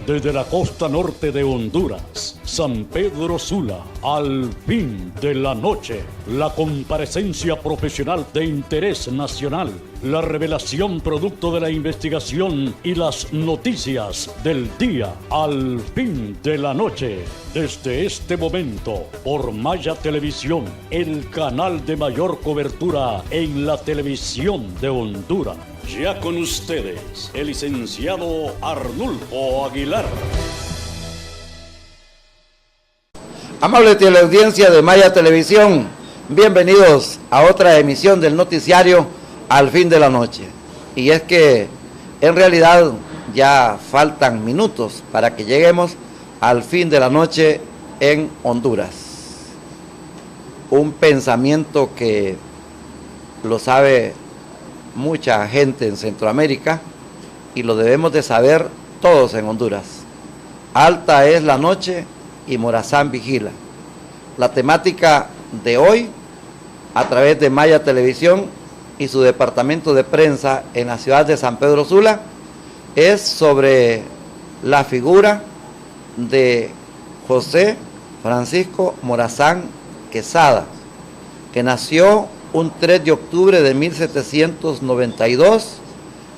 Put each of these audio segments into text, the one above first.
desde la costa norte de Honduras, San Pedro Sula, al fin de la noche, la comparecencia profesional de interés nacional, la revelación producto de la investigación y las noticias del día, al fin de la noche. Desde este momento, por Maya Televisión, el canal de mayor cobertura en la televisión de Honduras. Ya con ustedes, el licenciado Arnulfo Aguilar. Amable teleaudiencia de Maya Televisión, bienvenidos a otra emisión del noticiario Al fin de la noche. Y es que en realidad ya faltan minutos para que lleguemos al fin de la noche en Honduras. Un pensamiento que lo sabe mucha gente en Centroamérica y lo debemos de saber todos en Honduras. Alta es la noche y Morazán vigila. La temática de hoy, a través de Maya Televisión y su departamento de prensa en la ciudad de San Pedro Sula, es sobre la figura de José Francisco Morazán Quesada, que nació un 3 de octubre de 1792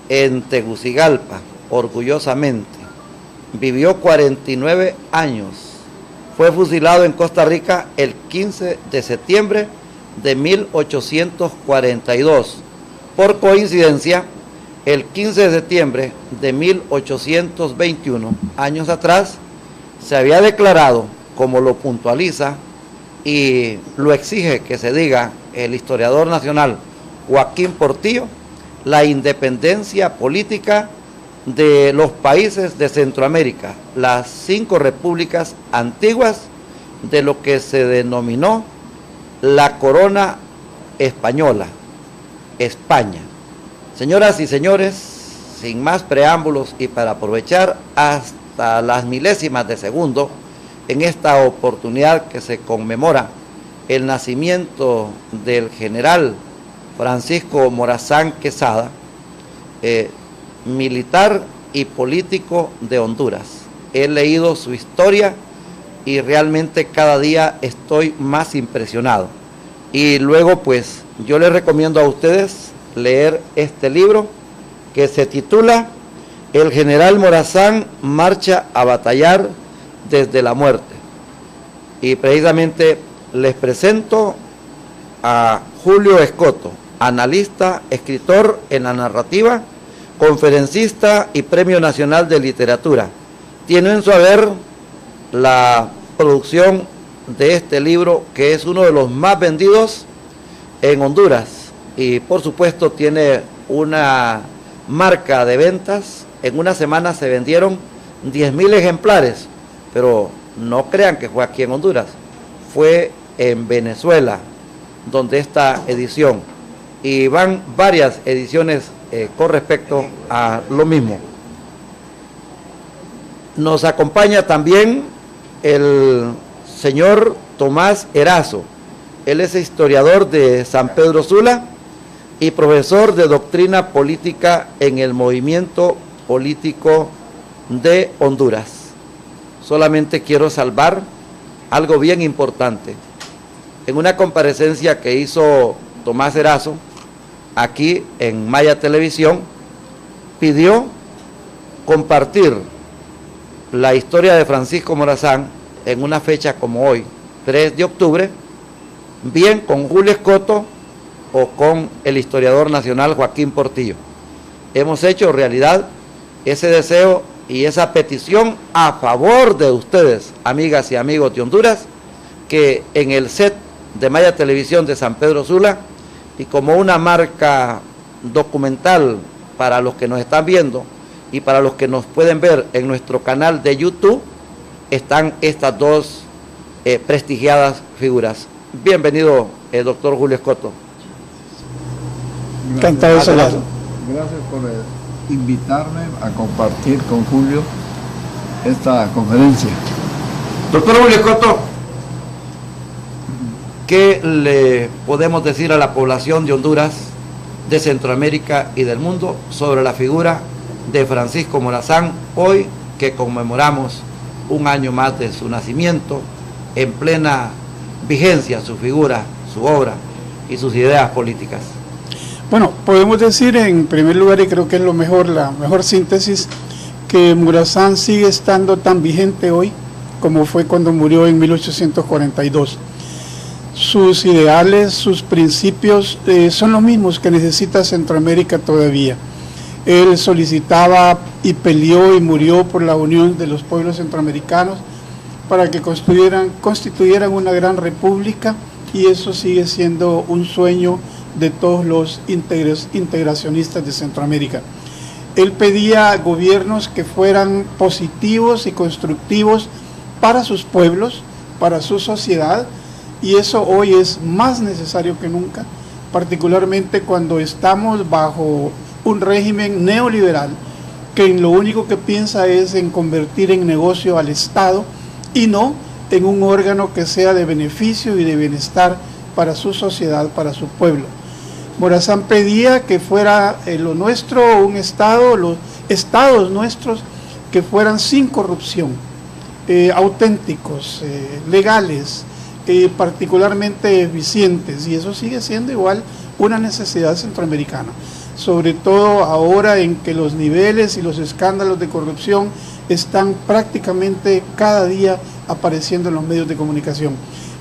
en Tegucigalpa, orgullosamente. Vivió 49 años. Fue fusilado en Costa Rica el 15 de septiembre de 1842. Por coincidencia, el 15 de septiembre de 1821, años atrás, se había declarado, como lo puntualiza y lo exige que se diga el historiador nacional Joaquín Portillo, la independencia política de los países de Centroamérica, las 5 repúblicas antiguas de lo que se denominó la corona española, España. Señoras y señores, sin más preámbulos y para aprovechar hasta las milésimas de segundo, en esta oportunidad que se conmemora el nacimiento del general Francisco Morazán Quesada, militar y político de Honduras. He leído su historia y realmente cada día estoy más impresionado. Y luego pues yo les recomiendo a ustedes leer este libro que se titula El general Morazán marcha a batallar desde la muerte. Y precisamente les presento a Julio Escoto, analista, escritor en la narrativa, conferencista y Premio Nacional de Literatura. Tiene en su haber la producción de este libro, que es uno de los más vendidos en Honduras, y por supuesto tiene una marca de ventas. En una semana se vendieron 10,000 ejemplares, pero no crean que fue aquí en Honduras, fue en Venezuela donde esta edición, y van varias ediciones con respecto a lo mismo. Nos acompaña también el señor Tomás Erazo. Él es historiador de San Pedro Sula y profesor de doctrina política en el movimiento político de Honduras. Solamente quiero salvar algo bien importante. En una comparecencia que hizo Tomás Erazo aquí en Maya Televisión, pidió compartir la historia de Francisco Morazán en una fecha como hoy, 3 de octubre, bien con Julio Escoto o con el historiador nacional Joaquín Portillo. Hemos hecho realidad ese deseo y esa petición a favor de ustedes, amigas y amigos de Honduras, que en el set de Maya Televisión de San Pedro Sula, y como una marca documental para los que nos están viendo y para los que nos pueden ver en nuestro canal de YouTube, están estas dos prestigiadas figuras. Bienvenido, doctor Julio Escoto. Encantado de saludarlo. Gracias por invitarme a compartir con Julio esta conferencia. Doctor Julio Escoto, ¿qué le podemos decir a la población de Honduras, de Centroamérica y del mundo sobre la figura de Francisco Morazán, hoy que conmemoramos un año más de su nacimiento, en plena vigencia su figura, su obra y sus ideas políticas. Bueno, podemos decir en primer lugar, y creo que es la mejor síntesis, que Morazán sigue estando tan vigente hoy como fue cuando murió en 1842. Sus ideales, sus principios son los mismos que necesita Centroamérica todavía. Él solicitaba y peleó y murió por la unión de los pueblos centroamericanos para que constituyeran una gran república, y eso sigue siendo un sueño de todos los integracionistas de Centroamérica. Él pedía gobiernos que fueran positivos y constructivos para sus pueblos, para su sociedad, y eso hoy es más necesario que nunca, particularmente cuando estamos bajo un régimen neoliberal que lo único que piensa es en convertir en negocio al Estado y no en un órgano que sea de beneficio y de bienestar para su sociedad, para su pueblo. Morazán pedía que fuera lo nuestro un Estado, los estados nuestros que fueran sin corrupción, auténticos, legales, particularmente eficientes, y eso sigue siendo igual una necesidad centroamericana, sobre todo ahora en que los niveles y los escándalos de corrupción están prácticamente cada día apareciendo en los medios de comunicación.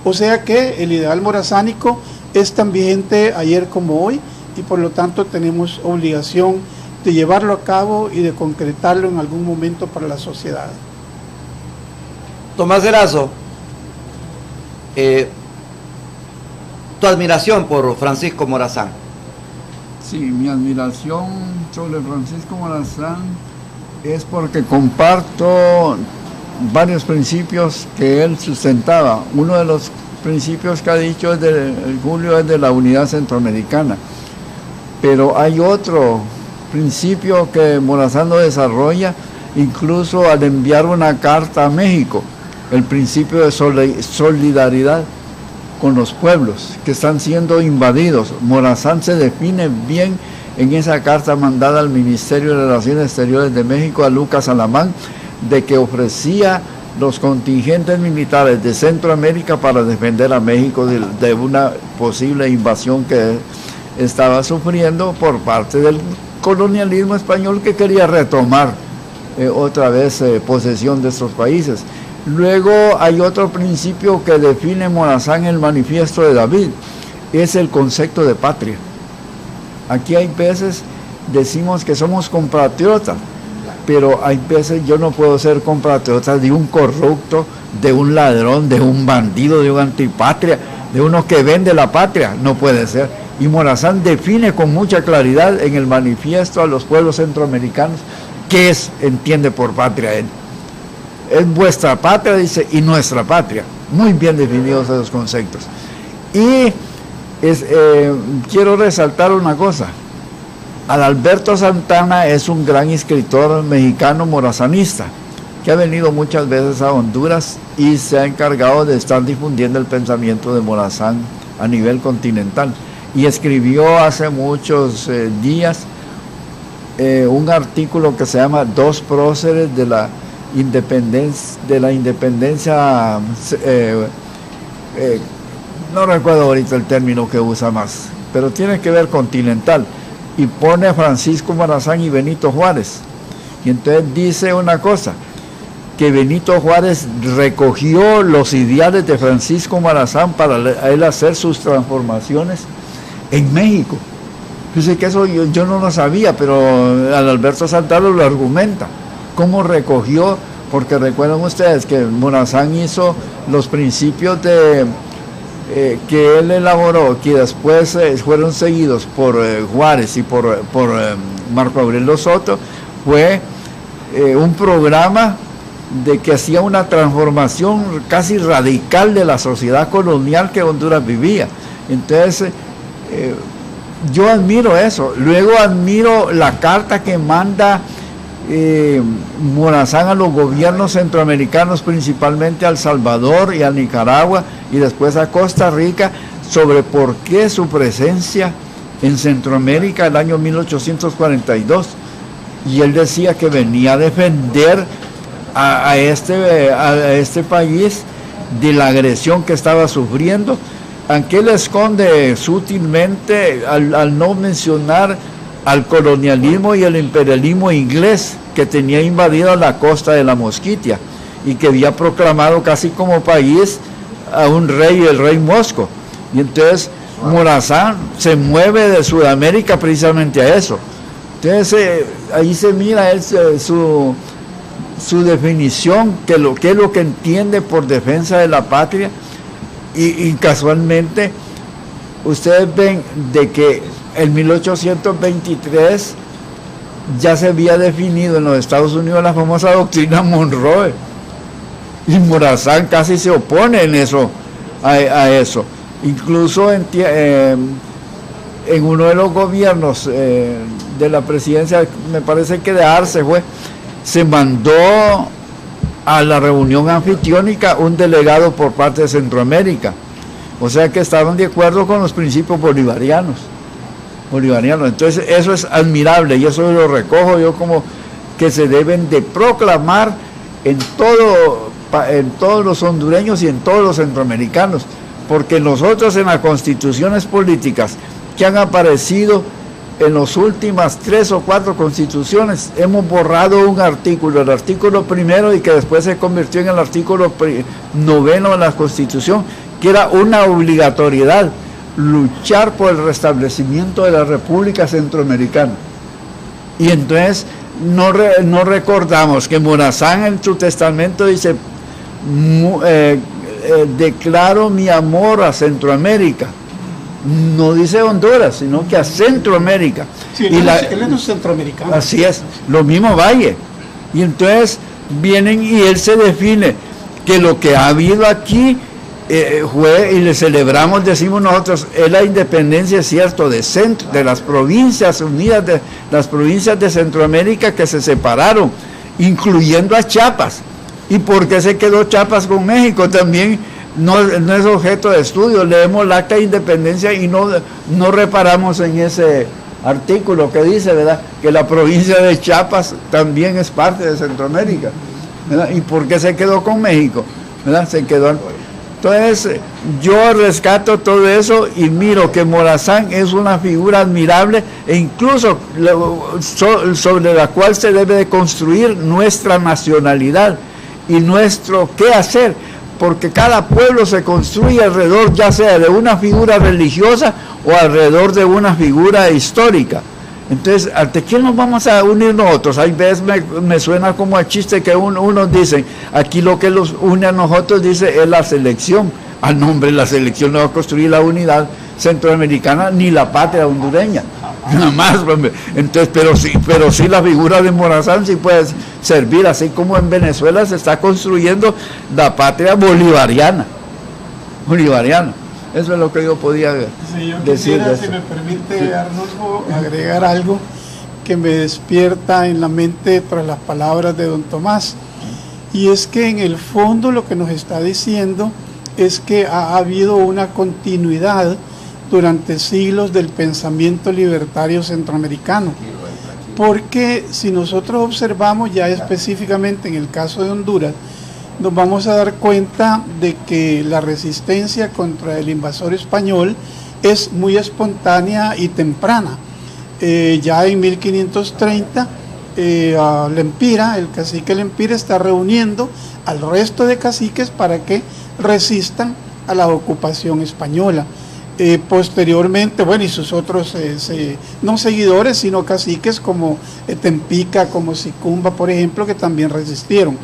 O sea que el ideal morazánico es tan vigente ayer como hoy, y por lo tanto tenemos obligación de llevarlo a cabo y de concretarlo en algún momento para la sociedad. Tomás Erazo, tu admiración por Francisco Morazán. Sí, mi admiración sobre Francisco Morazán es porque comparto varios principios que él sustentaba. Uno de los principios que ha dicho Julio es de la unidad centroamericana, pero hay otro principio que Morazán lo desarrolla incluso al enviar una carta a México, el principio de solidaridad con los pueblos que están siendo invadidos. Morazán se define bien en esa carta mandada al Ministerio de Relaciones Exteriores de México, a Lucas Alamán, de que ofrecía los contingentes militares de Centroamérica para defender a México de una posible invasión que estaba sufriendo por parte del colonialismo español, que quería retomar otra vez posesión de estos países. Luego hay otro principio que define Morazán en el Manifiesto de David, es el concepto de patria. Aquí hay veces decimos que somos compatriotas, pero hay veces yo no puedo ser compatriota de un corrupto, de un ladrón, de un bandido, de un antipatria, de uno que vende la patria, no puede ser. Y Morazán define con mucha claridad en el manifiesto a los pueblos centroamericanos qué entiende por patria él. Es vuestra patria, dice, y nuestra patria. Muy bien definidos esos conceptos. Y quiero resaltar una cosa. Adalberto Santana es un gran escritor mexicano morazanista que ha venido muchas veces a Honduras y se ha encargado de estar difundiendo el pensamiento de Morazán a nivel continental. Y escribió hace muchos días un artículo que se llama Dos próceres de la independencia, no recuerdo ahorita el término que usa más, pero tiene que ver continental, y pone a Francisco Morazán y Benito Juárez. Y entonces dice una cosa, que Benito Juárez recogió los ideales de Francisco Morazán para él hacer sus transformaciones en México. Dice que eso yo no lo sabía, pero Adalberto Santana lo argumenta. ¿Cómo recogió? Porque recuerdan ustedes que Morazán hizo los principios que él elaboró, que después fueron seguidos por Juárez y por Marco Aurelio Soto. Fue un programa de que hacía una transformación casi radical de la sociedad colonial que Honduras vivía. Entonces, yo admiro eso. Luego admiro la carta que manda Morazán a los gobiernos centroamericanos, principalmente a El Salvador y a Nicaragua y después a Costa Rica, sobre por qué su presencia en Centroamérica el año 1842. Y él decía que venía a defender a este país de la agresión que estaba sufriendo, aunque él esconde sutilmente al no mencionar al colonialismo y el imperialismo inglés que tenía invadido la costa de la Mosquitia y que había proclamado casi como país a un rey, el rey Mosco. Y entonces Morazán se mueve de Sudamérica precisamente a eso. Entonces ahí se mira su definición, qué es lo que entiende por defensa de la patria, y casualmente ustedes ven de que en 1823 ya se había definido en los Estados Unidos la famosa doctrina Monroe, y Morazán casi se opone en eso, a eso. Incluso en uno de los gobiernos de la presidencia, me parece que de Arce se mandó a la reunión anfitriónica un delegado por parte de Centroamérica, o sea que estaban de acuerdo con los principios bolivarianos. Entonces eso es admirable, y eso lo recojo yo como que se deben de proclamar en todos los hondureños y en todos los centroamericanos, porque nosotros en las constituciones políticas que han aparecido en las últimas 3 o 4 constituciones, hemos borrado un artículo, el artículo 1, y que después se convirtió en el artículo 9 de la Constitución, que era una obligatoriedad, luchar por el restablecimiento de la República Centroamericana. Y entonces no recordamos que Morazán en su testamento dice, declaro mi amor a Centroamérica. No dice Honduras, sino que a Centroamérica. Sí, él es centroamericano. Así es, lo mismo Valle. Y entonces vienen y él se define que lo que ha habido aquí fue, y le celebramos, decimos nosotros, es la independencia, es cierto, de las provincias unidas, de las provincias de Centroamérica que se separaron, incluyendo a Chiapas. ¿Y por qué se quedó Chiapas con México? También no es objeto de estudio. Leemos el Acta de Independencia y no reparamos en ese artículo que dice, ¿verdad?, que la provincia de Chiapas también es parte de Centroamérica, ¿verdad? ¿Y por qué se quedó con México? ¿Verdad? Se quedó. Entonces yo rescato todo eso y miro que Morazán es una figura admirable, e incluso sobre la cual se debe de construir nuestra nacionalidad y nuestro qué hacer, porque cada pueblo se construye alrededor, ya sea de una figura religiosa o alrededor de una figura histórica. Entonces, ¿ante quién nos vamos a unir nosotros? Hay veces me suena como a chiste que unos dicen, aquí lo que los une a nosotros, dice, es la selección. Al nombre, la selección no va a construir la unidad centroamericana ni la patria hondureña, nada más. Entonces, pero sí la figura de Morazán sí puede servir, así como en Venezuela se está construyendo la patria bolivariana. Eso es lo que yo podía decir. Si me permite, Arnulfo, agregar algo que me despierta en la mente tras las palabras de don Tomás, y es que en el fondo lo que nos está diciendo es que ha habido una continuidad durante siglos del pensamiento libertario centroamericano, porque si nosotros observamos ya específicamente en el caso de Honduras, nos vamos a dar cuenta de que la resistencia contra el invasor español es muy espontánea y temprana. Ya en 1530, Lempira, el cacique Lempira, está reuniendo al resto de caciques para que resistan a la ocupación española. Posteriormente, bueno, y sus otros, no seguidores, sino caciques como Tempica, como Sicumba, por ejemplo, que también resistieron.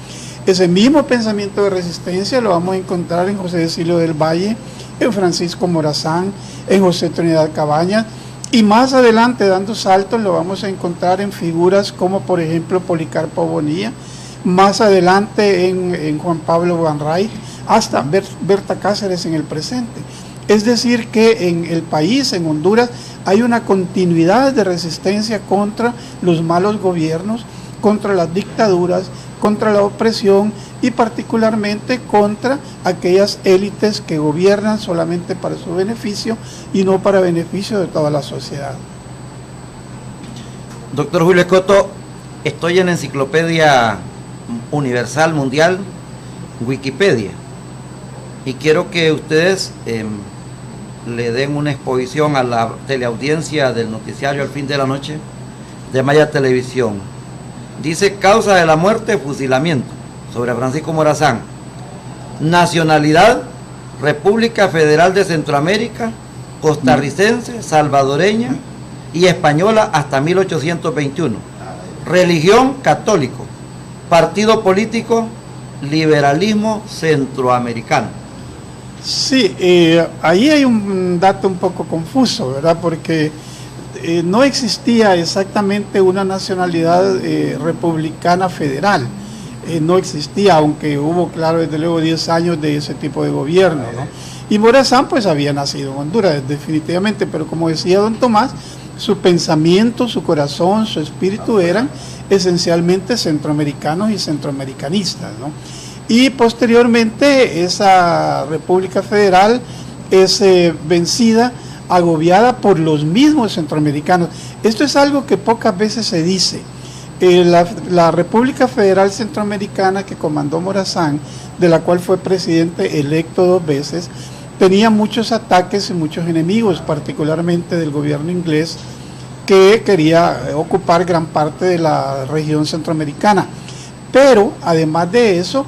Ese mismo pensamiento de resistencia lo vamos a encontrar en José Cecilio del Valle, en Francisco Morazán, en José Trinidad Cabañas, y más adelante, dando saltos, lo vamos a encontrar en figuras como, por ejemplo, Policarpo Bonilla, más adelante en Juan Pablo Banray, hasta Berta Cáceres en el presente. Es decir, que en el país, en Honduras, hay una continuidad de resistencia contra los malos gobiernos, contra las dictaduras, contra la opresión y particularmente contra aquellas élites que gobiernan solamente para su beneficio y no para beneficio de toda la sociedad. Doctor Julio Escoto, estoy en Enciclopedia universal mundial, Wikipedia. Y quiero que ustedes le den una exposición a la teleaudiencia del noticiario Al Fin de la Noche de Maya Televisión. Dice: causa de la muerte, fusilamiento, sobre Francisco Morazán. Nacionalidad: República Federal de Centroamérica, costarricense, salvadoreña y española hasta 1821. Religión: católico. Partido político: liberalismo centroamericano. Sí, ahí hay un dato un poco confuso, ¿verdad? Porque no existía exactamente una nacionalidad republicana federal. No existía, aunque hubo, claro, desde luego 10 años de ese tipo de gobierno, ¿no? Y Morazán pues había nacido en Honduras, definitivamente, pero como decía don Tomás, su pensamiento, su corazón, su espíritu eran esencialmente centroamericanos y centroamericanistas, ¿no? Y posteriormente esa República Federal es vencida, agobiada por los mismos centroamericanos. Esto es algo que pocas veces se dice. La República Federal Centroamericana que comandó Morazán, de la cual fue presidente electo 2 veces, tenía muchos ataques y muchos enemigos, particularmente del gobierno inglés, que quería ocupar gran parte de la región centroamericana. Pero, además de eso,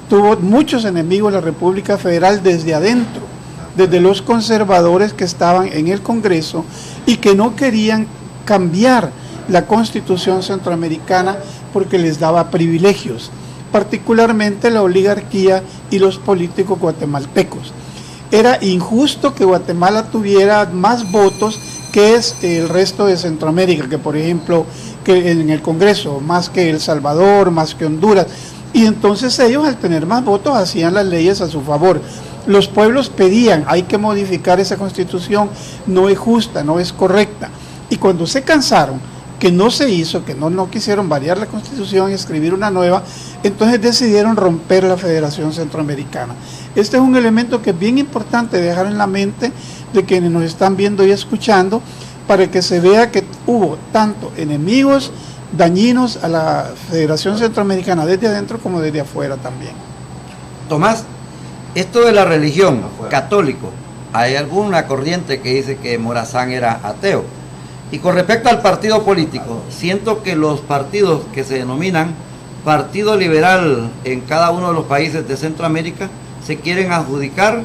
tuvo muchos enemigos la República Federal desde adentro, desde los conservadores que estaban en el Congreso y que no querían cambiar la Constitución centroamericana porque les daba privilegios, particularmente la oligarquía y los políticos guatemaltecos. Era injusto que Guatemala tuviera más votos que es el resto de Centroamérica, que por ejemplo que en el Congreso, más que El Salvador, más que Honduras, y entonces ellos al tener más votos hacían las leyes a su favor. Los pueblos pedían: hay que modificar esa Constitución, no es justa, no es correcta. Y cuando se cansaron, que no se hizo, que no quisieron variar la Constitución y escribir una nueva, entonces decidieron romper la Federación Centroamericana. Este es un elemento que es bien importante dejar en la mente de quienes nos están viendo y escuchando, para que se vea que hubo tanto enemigos dañinos a la Federación Centroamericana desde adentro como desde afuera también. Tomás, esto de la religión, católico, hay alguna corriente que dice que Morazán era ateo. Y con respecto al partido político, siento que los partidos que se denominan Partido Liberal en cada uno de los países de Centroamérica se quieren adjudicar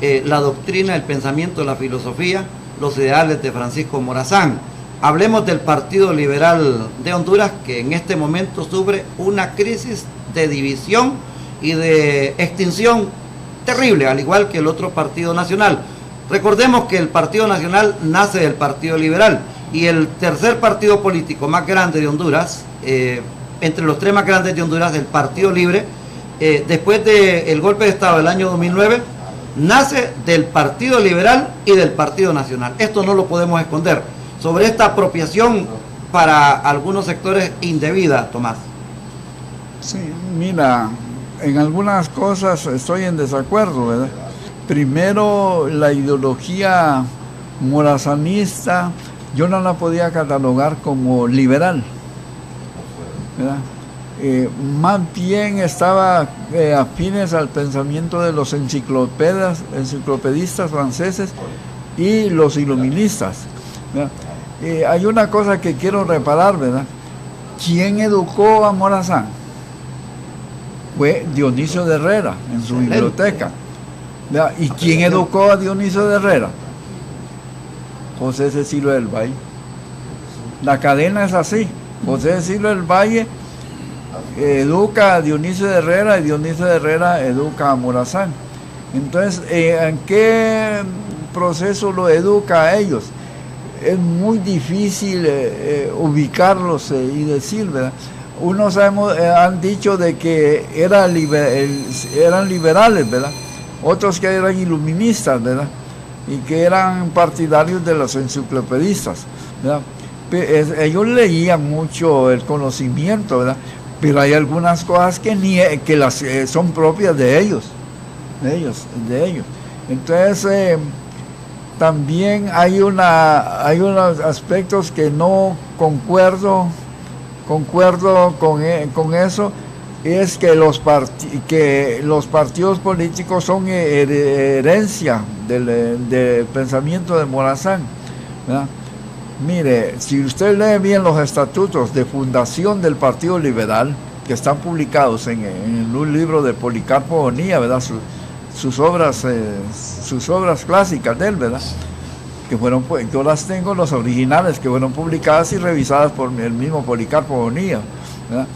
la doctrina, el pensamiento, la filosofía, los ideales de Francisco Morazán. Hablemos del Partido Liberal de Honduras, que en este momento sufre una crisis de división y de extinción terrible, al igual que el otro Partido Nacional. Recordemos que el Partido Nacional nace del Partido Liberal, y el tercer partido político más grande de Honduras, entre los 3 más grandes de Honduras, el Partido Libre, después del golpe de Estado del año 2009, nace del Partido Liberal y del Partido Nacional. Esto no lo podemos esconder. Sobre esta apropiación para algunos sectores indebida, Tomás. Sí, mira, en algunas cosas estoy en desacuerdo, ¿verdad? Primero, la ideología morazanista yo no la podía catalogar como liberal, ¿verdad? Más bien estaba afines al pensamiento de los enciclopedistas franceses y los iluministas, ¿verdad? Hay una cosa que quiero reparar, ¿verdad? ¿Quién educó a Morazán? Fue Dionisio de Herrera en su biblioteca, ¿verdad? ¿Y quién educó a Dionisio de Herrera? José Cecilio del Valle. La cadena es así: José Cecilio del Valle educa a Dionisio de Herrera y Dionisio de Herrera educa a Morazán. Entonces, ¿en qué proceso lo educa a ellos? Es muy difícil ubicarlos y decir, ¿verdad? Unos han dicho de que eran liberales, ¿verdad? Otros que eran iluministas, ¿verdad? Y que eran partidarios de los enciclopedistas, ¿verdad? Ellos leían mucho el conocimiento, ¿verdad? Pero hay algunas cosas que son propias de ellos. Entonces, también hay unos aspectos que no concuerdo con eso, es que los partidos políticos son herencia del pensamiento de Morazán, ¿verdad? Mire, si usted lee bien los estatutos de fundación del Partido Liberal, que están publicados en un libro de Policarpo Bonilla, ¿verdad? Sus obras clásicas de él, ¿verdad? Que fueron, yo las tengo, los originales, que fueron publicadas y revisadas por el mismo Policarpo Bonilla, ¿verdad?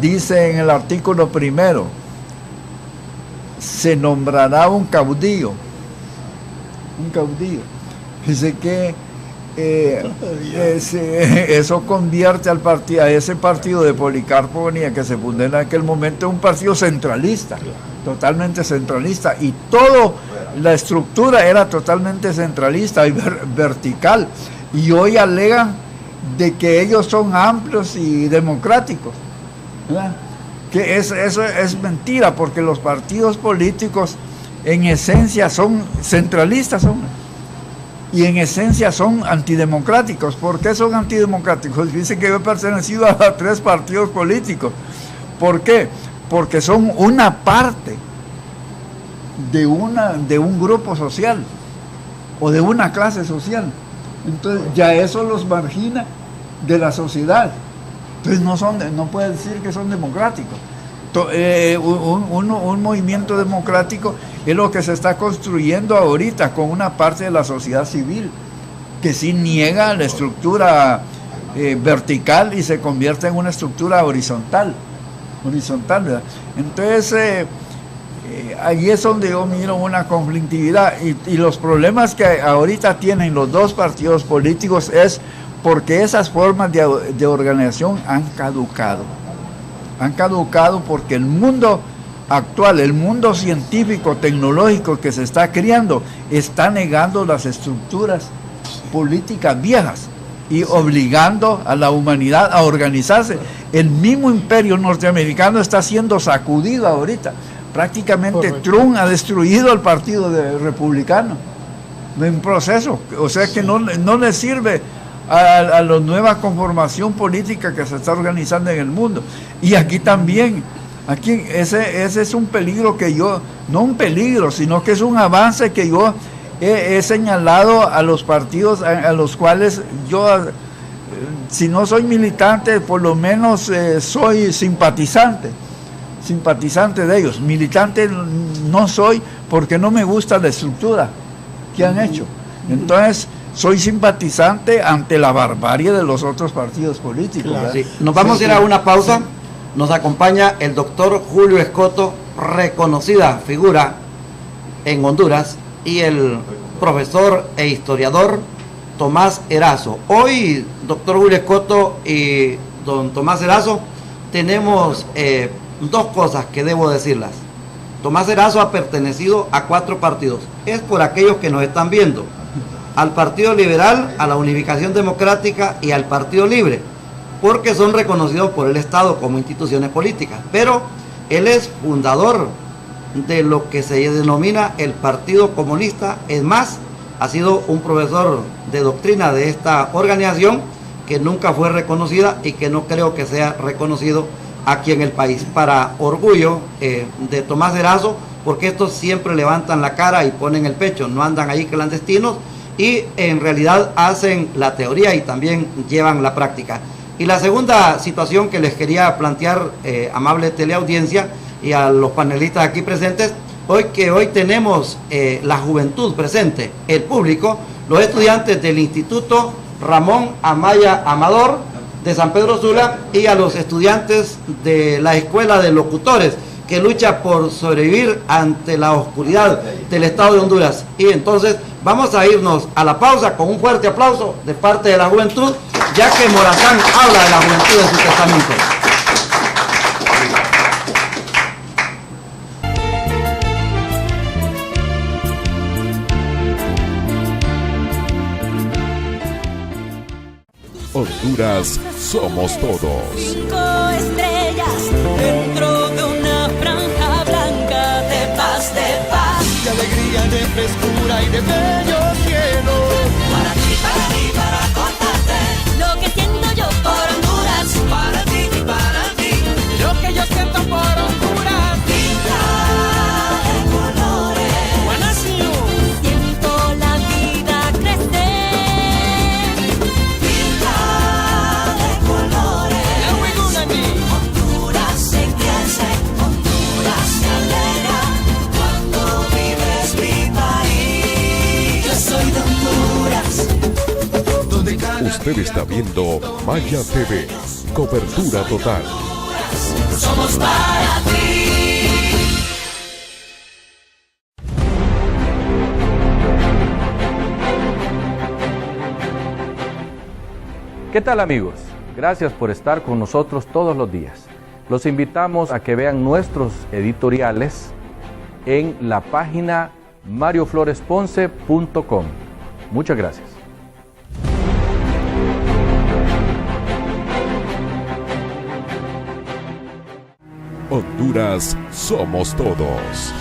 Dice en el artículo primero, se nombrará un caudillo. Dice que eso convierte a ese partido de Policarpo Bonilla, que se fundó en aquel momento, en un partido centralista, totalmente centralista, y toda la estructura era totalmente centralista y vertical, y hoy alegan de que ellos son amplios y democráticos, ¿verdad? Que eso es mentira, porque los partidos políticos en esencia son centralistas, y en esencia son antidemocráticos. ¿Por qué son antidemocráticos? Dicen que yo he pertenecido a 3 partidos políticos. ¿Por qué? Porque son una parte de un grupo social o de una clase social. Entonces ya eso los margina de la sociedad. Entonces no puede decir que son democráticos. Un movimiento democrático es lo que se está construyendo ahorita con una parte de la sociedad civil que sí niega la estructura vertical y se convierte en una estructura horizontal, ¿verdad? Entonces ahí es donde yo miro una conflictividad y los problemas que ahorita tienen los 2 partidos políticos es porque esas formas de organización han caducado porque el mundo actual, el mundo científico, tecnológico que se está creando, está negando las estructuras políticas viejas y obligando a la humanidad a organizarse. El mismo imperio norteamericano está siendo sacudido ahorita. Prácticamente correcto. Trump ha destruido el partido republicano en proceso, o sea que no le sirve a la nueva conformación política que se está organizando en el mundo. Y aquí también, ese es un peligro que yo, no un peligro, sino que es un avance que yo he señalado a los partidos a los cuales yo, si no soy militante, por lo menos soy simpatizante de ellos. Militante no soy porque no me gusta la estructura que han hecho. Entonces, soy simpatizante ante la barbarie de los otros partidos políticos. Claro. Sí. Nos vamos a ir a una pausa. Nos acompaña el doctor Julio Escoto, reconocida figura en Honduras, y el profesor e historiador Tomás Erazo. Hoy, doctor Julio Escoto y don Tomás Erazo, tenemos 2 cosas que debo decirlas. Tomás Erazo ha pertenecido a 4 partidos. Es por aquellos que nos están viendo: al Partido Liberal, a la Unificación Democrática y al Partido Libre, porque son reconocidos por el Estado como instituciones políticas. Pero él es fundador de lo que se denomina el Partido Comunista. Es más, ha sido un profesor de doctrina de esta organización que nunca fue reconocida y que no creo que sea reconocido aquí en el país. Para orgullo de Tomás Erazo, porque estos siempre levantan la cara y ponen el pecho, no andan ahí clandestinos, y en realidad hacen la teoría y también llevan la práctica. Y la segunda situación que les quería plantear, amable teleaudiencia y a los panelistas aquí presentes, hoy tenemos la juventud presente, el público, los estudiantes del Instituto Ramón Amaya Amador de San Pedro Sula, y a los estudiantes de la Escuela de Locutores, que lucha por sobrevivir ante la oscuridad del Estado de Honduras. Y entonces vamos a irnos a la pausa con un fuerte aplauso de parte de la juventud, ya que Morazán habla de la juventud en su testamento. Honduras somos todos. 5 estrellas dentro de una franja blanca de paz, de alegría, de frescura y de bellos cielos. Para ti, para contarte lo que siento yo por Honduras. Para ti, yo Usted está viendo Maya TV, cobertura total. Somos para ti. ¿Qué tal, amigos? Gracias por estar con nosotros todos los días. Los invitamos a que vean nuestros editoriales en la página mariofloresponce.com. Muchas gracias. Honduras somos todos.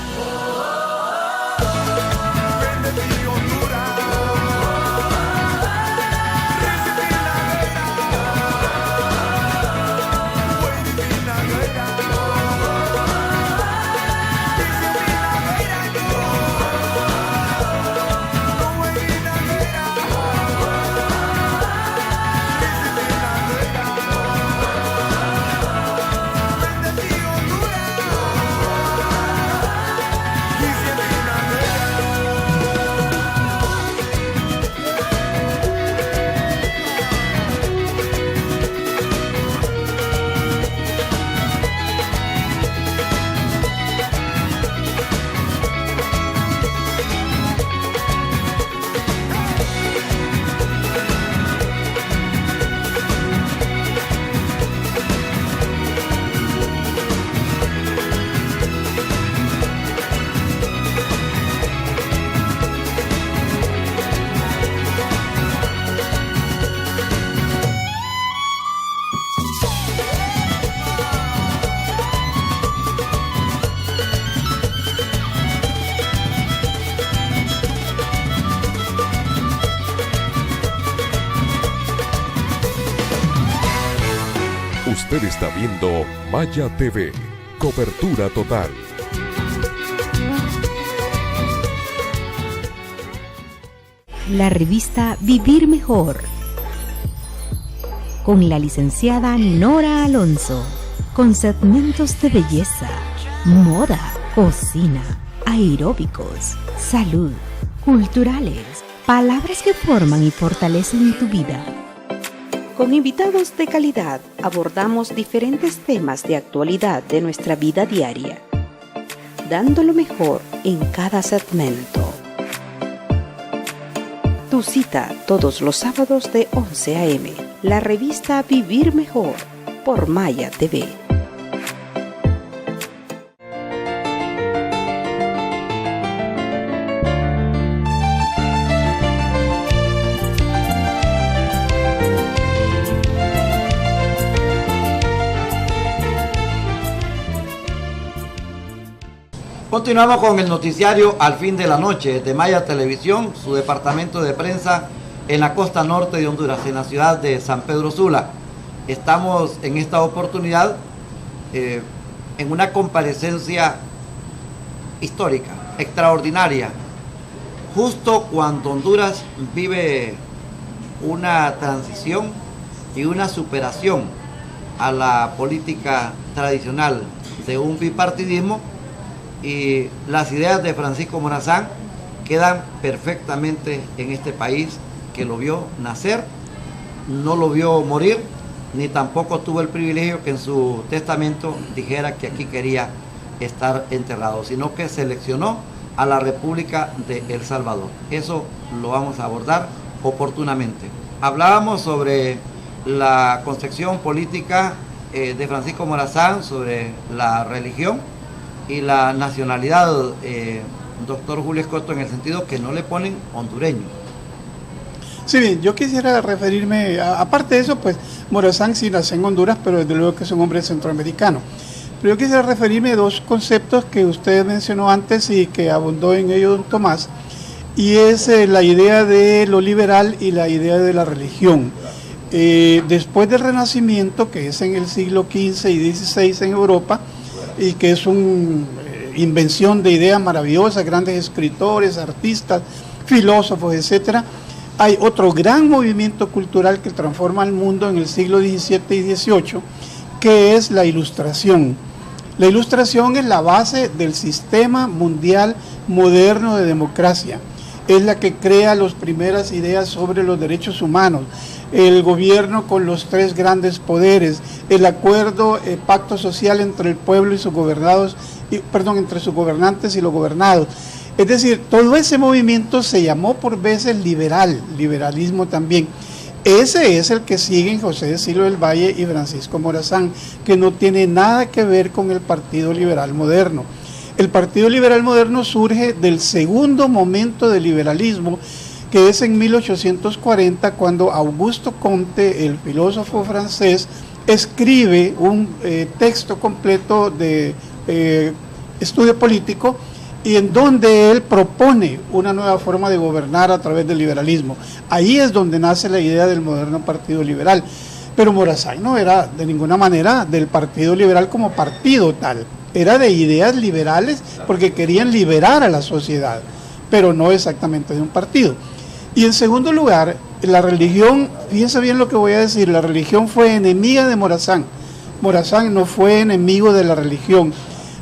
Usted está viendo Maya TV, cobertura total. La revista Vivir Mejor, con la licenciada Nora Alonso, con segmentos de belleza, moda, cocina, aeróbicos, salud, culturales, palabras que forman y fortalecen tu vida. Con invitados de calidad abordamos diferentes temas de actualidad de nuestra vida diaria, dando lo mejor en cada segmento. Tu cita todos los sábados de 11 a.m. La revista Vivir Mejor por Maya TV. Continuamos con el noticiario Al Fin de la Noche de Maya Televisión, su departamento de prensa en la costa norte de Honduras, en la ciudad de San Pedro Sula. Estamos en esta oportunidad en una comparecencia histórica, extraordinaria, justo cuando Honduras vive una transición y una superación a la política tradicional de un bipartidismo, y las ideas de Francisco Morazán quedan perfectamente en este país que lo vio nacer, no lo vio morir, ni tampoco tuvo el privilegio que en su testamento dijera que aquí quería estar enterrado, sino que seleccionó a la República de El Salvador. Eso lo vamos a abordar oportunamente. Hablábamos sobre la concepción política de Francisco Morazán, sobre la religión y la nacionalidad, doctor Julio Escoto, en el sentido que no le ponen hondureño. Sí, bien, yo quisiera referirme, aparte de eso, pues Morazán sí nació en Honduras, pero desde luego que es un hombre centroamericano. Pero yo quisiera referirme a dos conceptos que usted mencionó antes y que abundó en ello don Tomás, y es la idea de lo liberal y la idea de la religión. Después del Renacimiento, que es en el siglo XV y XVI en Europa, y que es una invención de ideas maravillosas, grandes escritores, artistas, filósofos, etcétera. Hay otro gran movimiento cultural que transforma el mundo en el siglo XVII y XVIII, que es la Ilustración. La Ilustración es la base del sistema mundial moderno de democracia. es la que crea las primeras ideas sobre los derechos humanos, el gobierno con los tres grandes poderes, el acuerdo, pacto social entre el pueblo y sus gobernados, entre sus gobernantes y los gobernados. Es decir, todo ese movimiento se llamó por veces liberalismo también. Ese es el que siguen José de Silo del Valle y Francisco Morazán, que no tiene nada que ver con el Partido Liberal Moderno. El Partido Liberal Moderno surge del segundo momento del liberalismo, que es en 1840, cuando Augusto Comte, el filósofo francés, escribe un texto completo de estudio político, y en donde él propone una nueva forma de gobernar a través del liberalismo. Ahí es donde nace la idea del moderno Partido Liberal. Pero Morazán no era de ninguna manera del Partido Liberal como partido tal, era de ideas liberales porque querían liberar a la sociedad, pero no exactamente de un partido. Y en segundo lugar, la religión, fíjense bien lo que voy a decir, la religión fue enemiga de Morazán. Morazán no fue enemigo de la religión.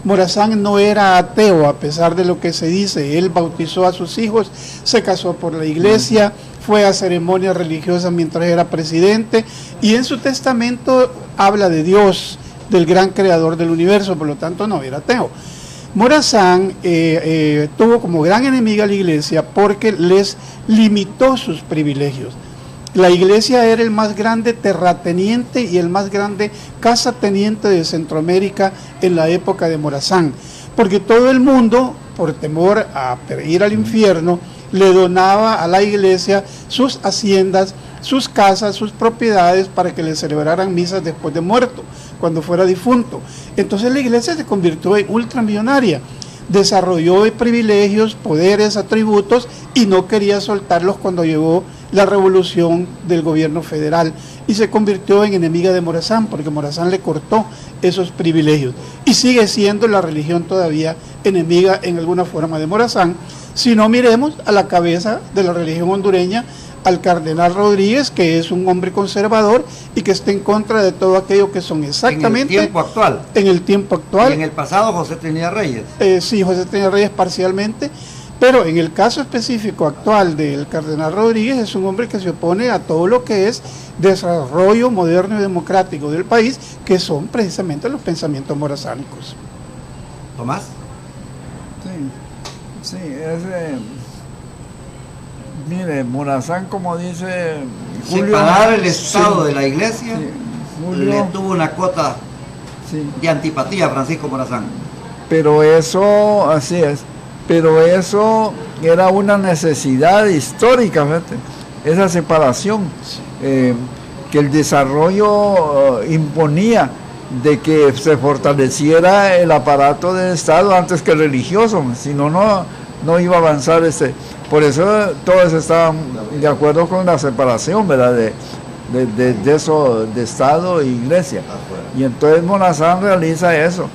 Morazán no era ateo, a pesar de lo que se dice. Él bautizó a sus hijos, se casó por la iglesia, fue a ceremonias religiosas mientras era presidente, y en su testamento habla de Dios, del gran creador del universo, por lo tanto no era ateo. Morazán tuvo como gran enemiga a la iglesia porque les limitó sus privilegios. La iglesia era el más grande terrateniente y el más grande casateniente de Centroamérica en la época de Morazán, porque todo el mundo, por temor a ir al infierno, le donaba a la iglesia sus haciendas, sus casas, sus propiedades para que le celebraran misas después de muerto, cuando fuera difunto. Entonces la iglesia se convirtió en ultramillonaria, desarrolló privilegios, poderes, atributos y no quería soltarlos cuando llegó la revolución del gobierno federal y se convirtió en enemiga de Morazán porque Morazán le cortó esos privilegios y sigue siendo la religión todavía enemiga en alguna forma de Morazán. Si no, miremos a la cabeza de la religión hondureña, al cardenal Rodríguez, que es un hombre conservador y que está en contra de todo aquello que son exactamente en el tiempo actual. En el tiempo actual. Y en el pasado José Trinidad Reyes. Sí, José Trinidad Reyes parcialmente, pero en el caso específico actual del cardenal Rodríguez es un hombre que se opone a todo lo que es desarrollo moderno y democrático del país, que son precisamente los pensamientos morazánicos. Tomás. Sí, mire, Morazán, como dice Julio, separar el Estado de la iglesia, Julio, le tuvo una cuota de antipatía a Francisco Morazán. Pero eso, así es, pero eso era una necesidad histórica, fíjate, esa separación, que el desarrollo imponía de que se fortaleciera el aparato del Estado antes que el religioso, si no, no iba a avanzar Por eso todos estaban de acuerdo con la separación, ¿verdad?, de eso, de Estado e Iglesia. Y entonces Morazán realiza eso.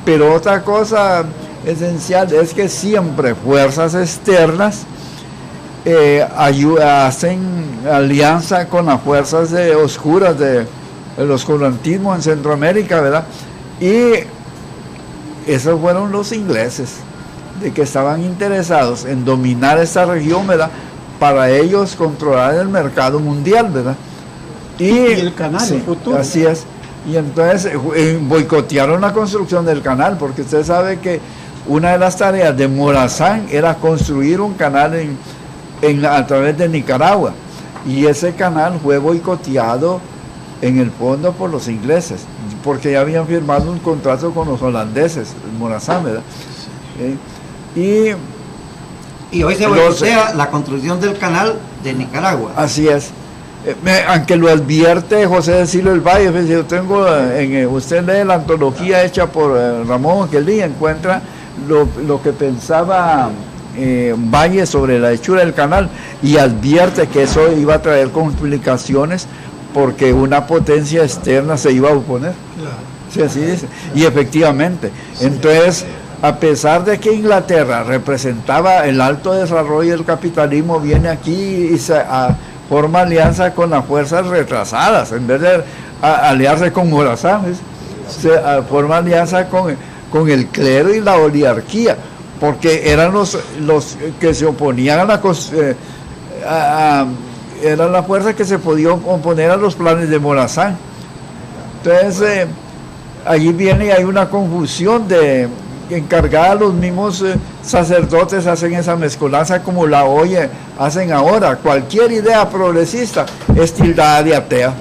Pero otra cosa esencial es que siempre fuerzas externas hacen alianza con las fuerzas oscuras del oscurantismo en Centroamérica, ¿verdad? Y esos fueron los ingleses, de que estaban interesados en dominar esta región, ¿verdad?, para ellos controlar el mercado mundial, ¿verdad? Y el canal, sí, el futuro. Así es. Y entonces boicotearon la construcción del canal, porque usted sabe que una de las tareas de Morazán era construir un canal a través de Nicaragua, y ese canal fue boicoteado en el fondo por los ingleses, porque ya habían firmado un contrato con los holandeses, Morazán, ¿verdad? Y hoy se boicotea la construcción del canal de Nicaragua. Así es. Aunque lo advierte José de Silo del Valle, yo tengo usted lee la antología hecha por Ramón Angelí, encuentra lo que pensaba Valle sobre la hechura del canal, y advierte que eso iba a traer complicaciones porque una potencia externa se iba a oponer. Claro. Sí, así dice. Y efectivamente, entonces, a pesar de que Inglaterra representaba el alto desarrollo del capitalismo, viene aquí y forma alianza con las fuerzas retrasadas, en vez de aliarse con Morazán, forma alianza con el clero y la oligarquía, porque eran los que se oponían a la era la fuerza que se podía oponer a los planes de Morazán. Entonces allí viene y hay una confusión de encargada, los mismos sacerdotes hacen esa mezcolanza como la hacen ahora. Cualquier idea progresista es tildada de atea.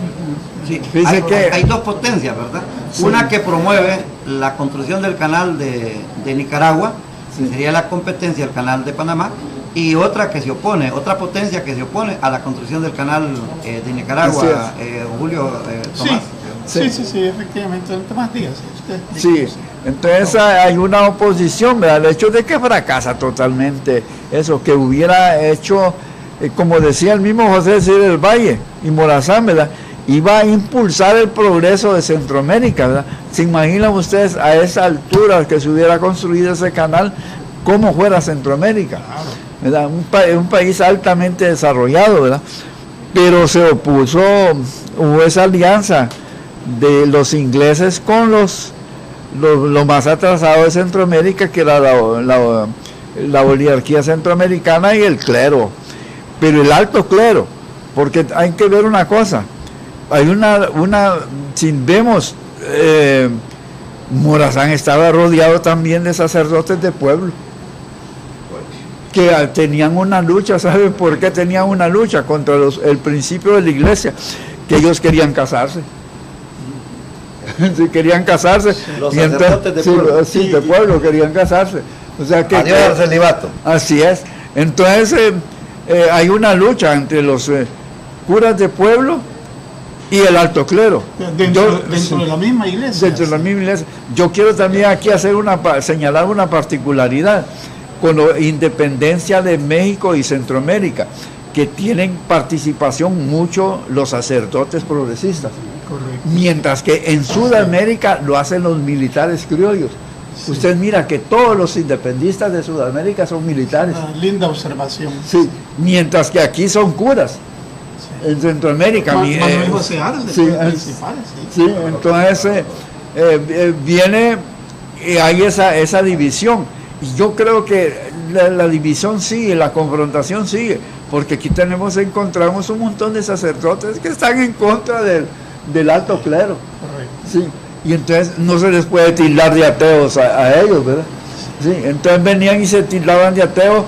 Sí, Dice hay dos potencias, ¿verdad? Sí. Una que promueve la construcción del canal de Nicaragua, Sí. sería la competencia del canal de Panamá, y otra que se opone, otra potencia que se opone a la construcción del canal de Nicaragua, Julio Tomás. Sí, efectivamente. Tomás, dígase usted. Sí, entonces hay una oposición, ¿verdad? El hecho de que fracasa totalmente eso, que hubiera hecho, como decía el mismo José Cid del Valle y Morazán, ¿verdad? Iba a impulsar el progreso de Centroamérica, ¿verdad? ¿Se imaginan ustedes a esa altura que se hubiera construido ese canal, cómo fuera Centroamérica? ¿Verdad? Un país altamente desarrollado, ¿verdad? Pero se opuso, hubo esa alianza de los ingleses con los más atrasados de Centroamérica, que era la oligarquía centroamericana y el clero, pero el alto clero, porque hay que ver una cosa, hay si vemos, Morazán estaba rodeado también de sacerdotes de pueblo, que tenían una lucha. ¿Saben por qué tenían una lucha? Contra el principio de la iglesia, que ellos querían casarse. Si querían casarse, Los y entonces, sacerdotes de pueblo. sí, de pueblo querían casarse. O sea que Adiós al celibato. así es. Entonces hay una lucha entre los curas de pueblo y el alto clero. Dentro de la misma iglesia. Dentro de la misma iglesia. Yo quiero también aquí señalar una particularidad con la independencia de México y Centroamérica, que tienen participación mucho los sacerdotes progresistas. Correcto. Mientras que en Sudamérica lo hacen los militares criollos. Sí. Usted mira que todos los independistas de Sudamérica son militares. Una linda observación. Sí, mientras que aquí son curas. Sí. En Centroamérica. Manuel José Arce, sí, principal. Sí, sí, entonces viene y hay esa división. Y yo creo que la división sigue, la confrontación sigue, porque aquí encontramos un montón de sacerdotes que están en contra del alto clero. Correcto. Sí, y entonces no se les puede tildar de ateos a ellos, ¿verdad? Sí, entonces venían y se tildaban de ateos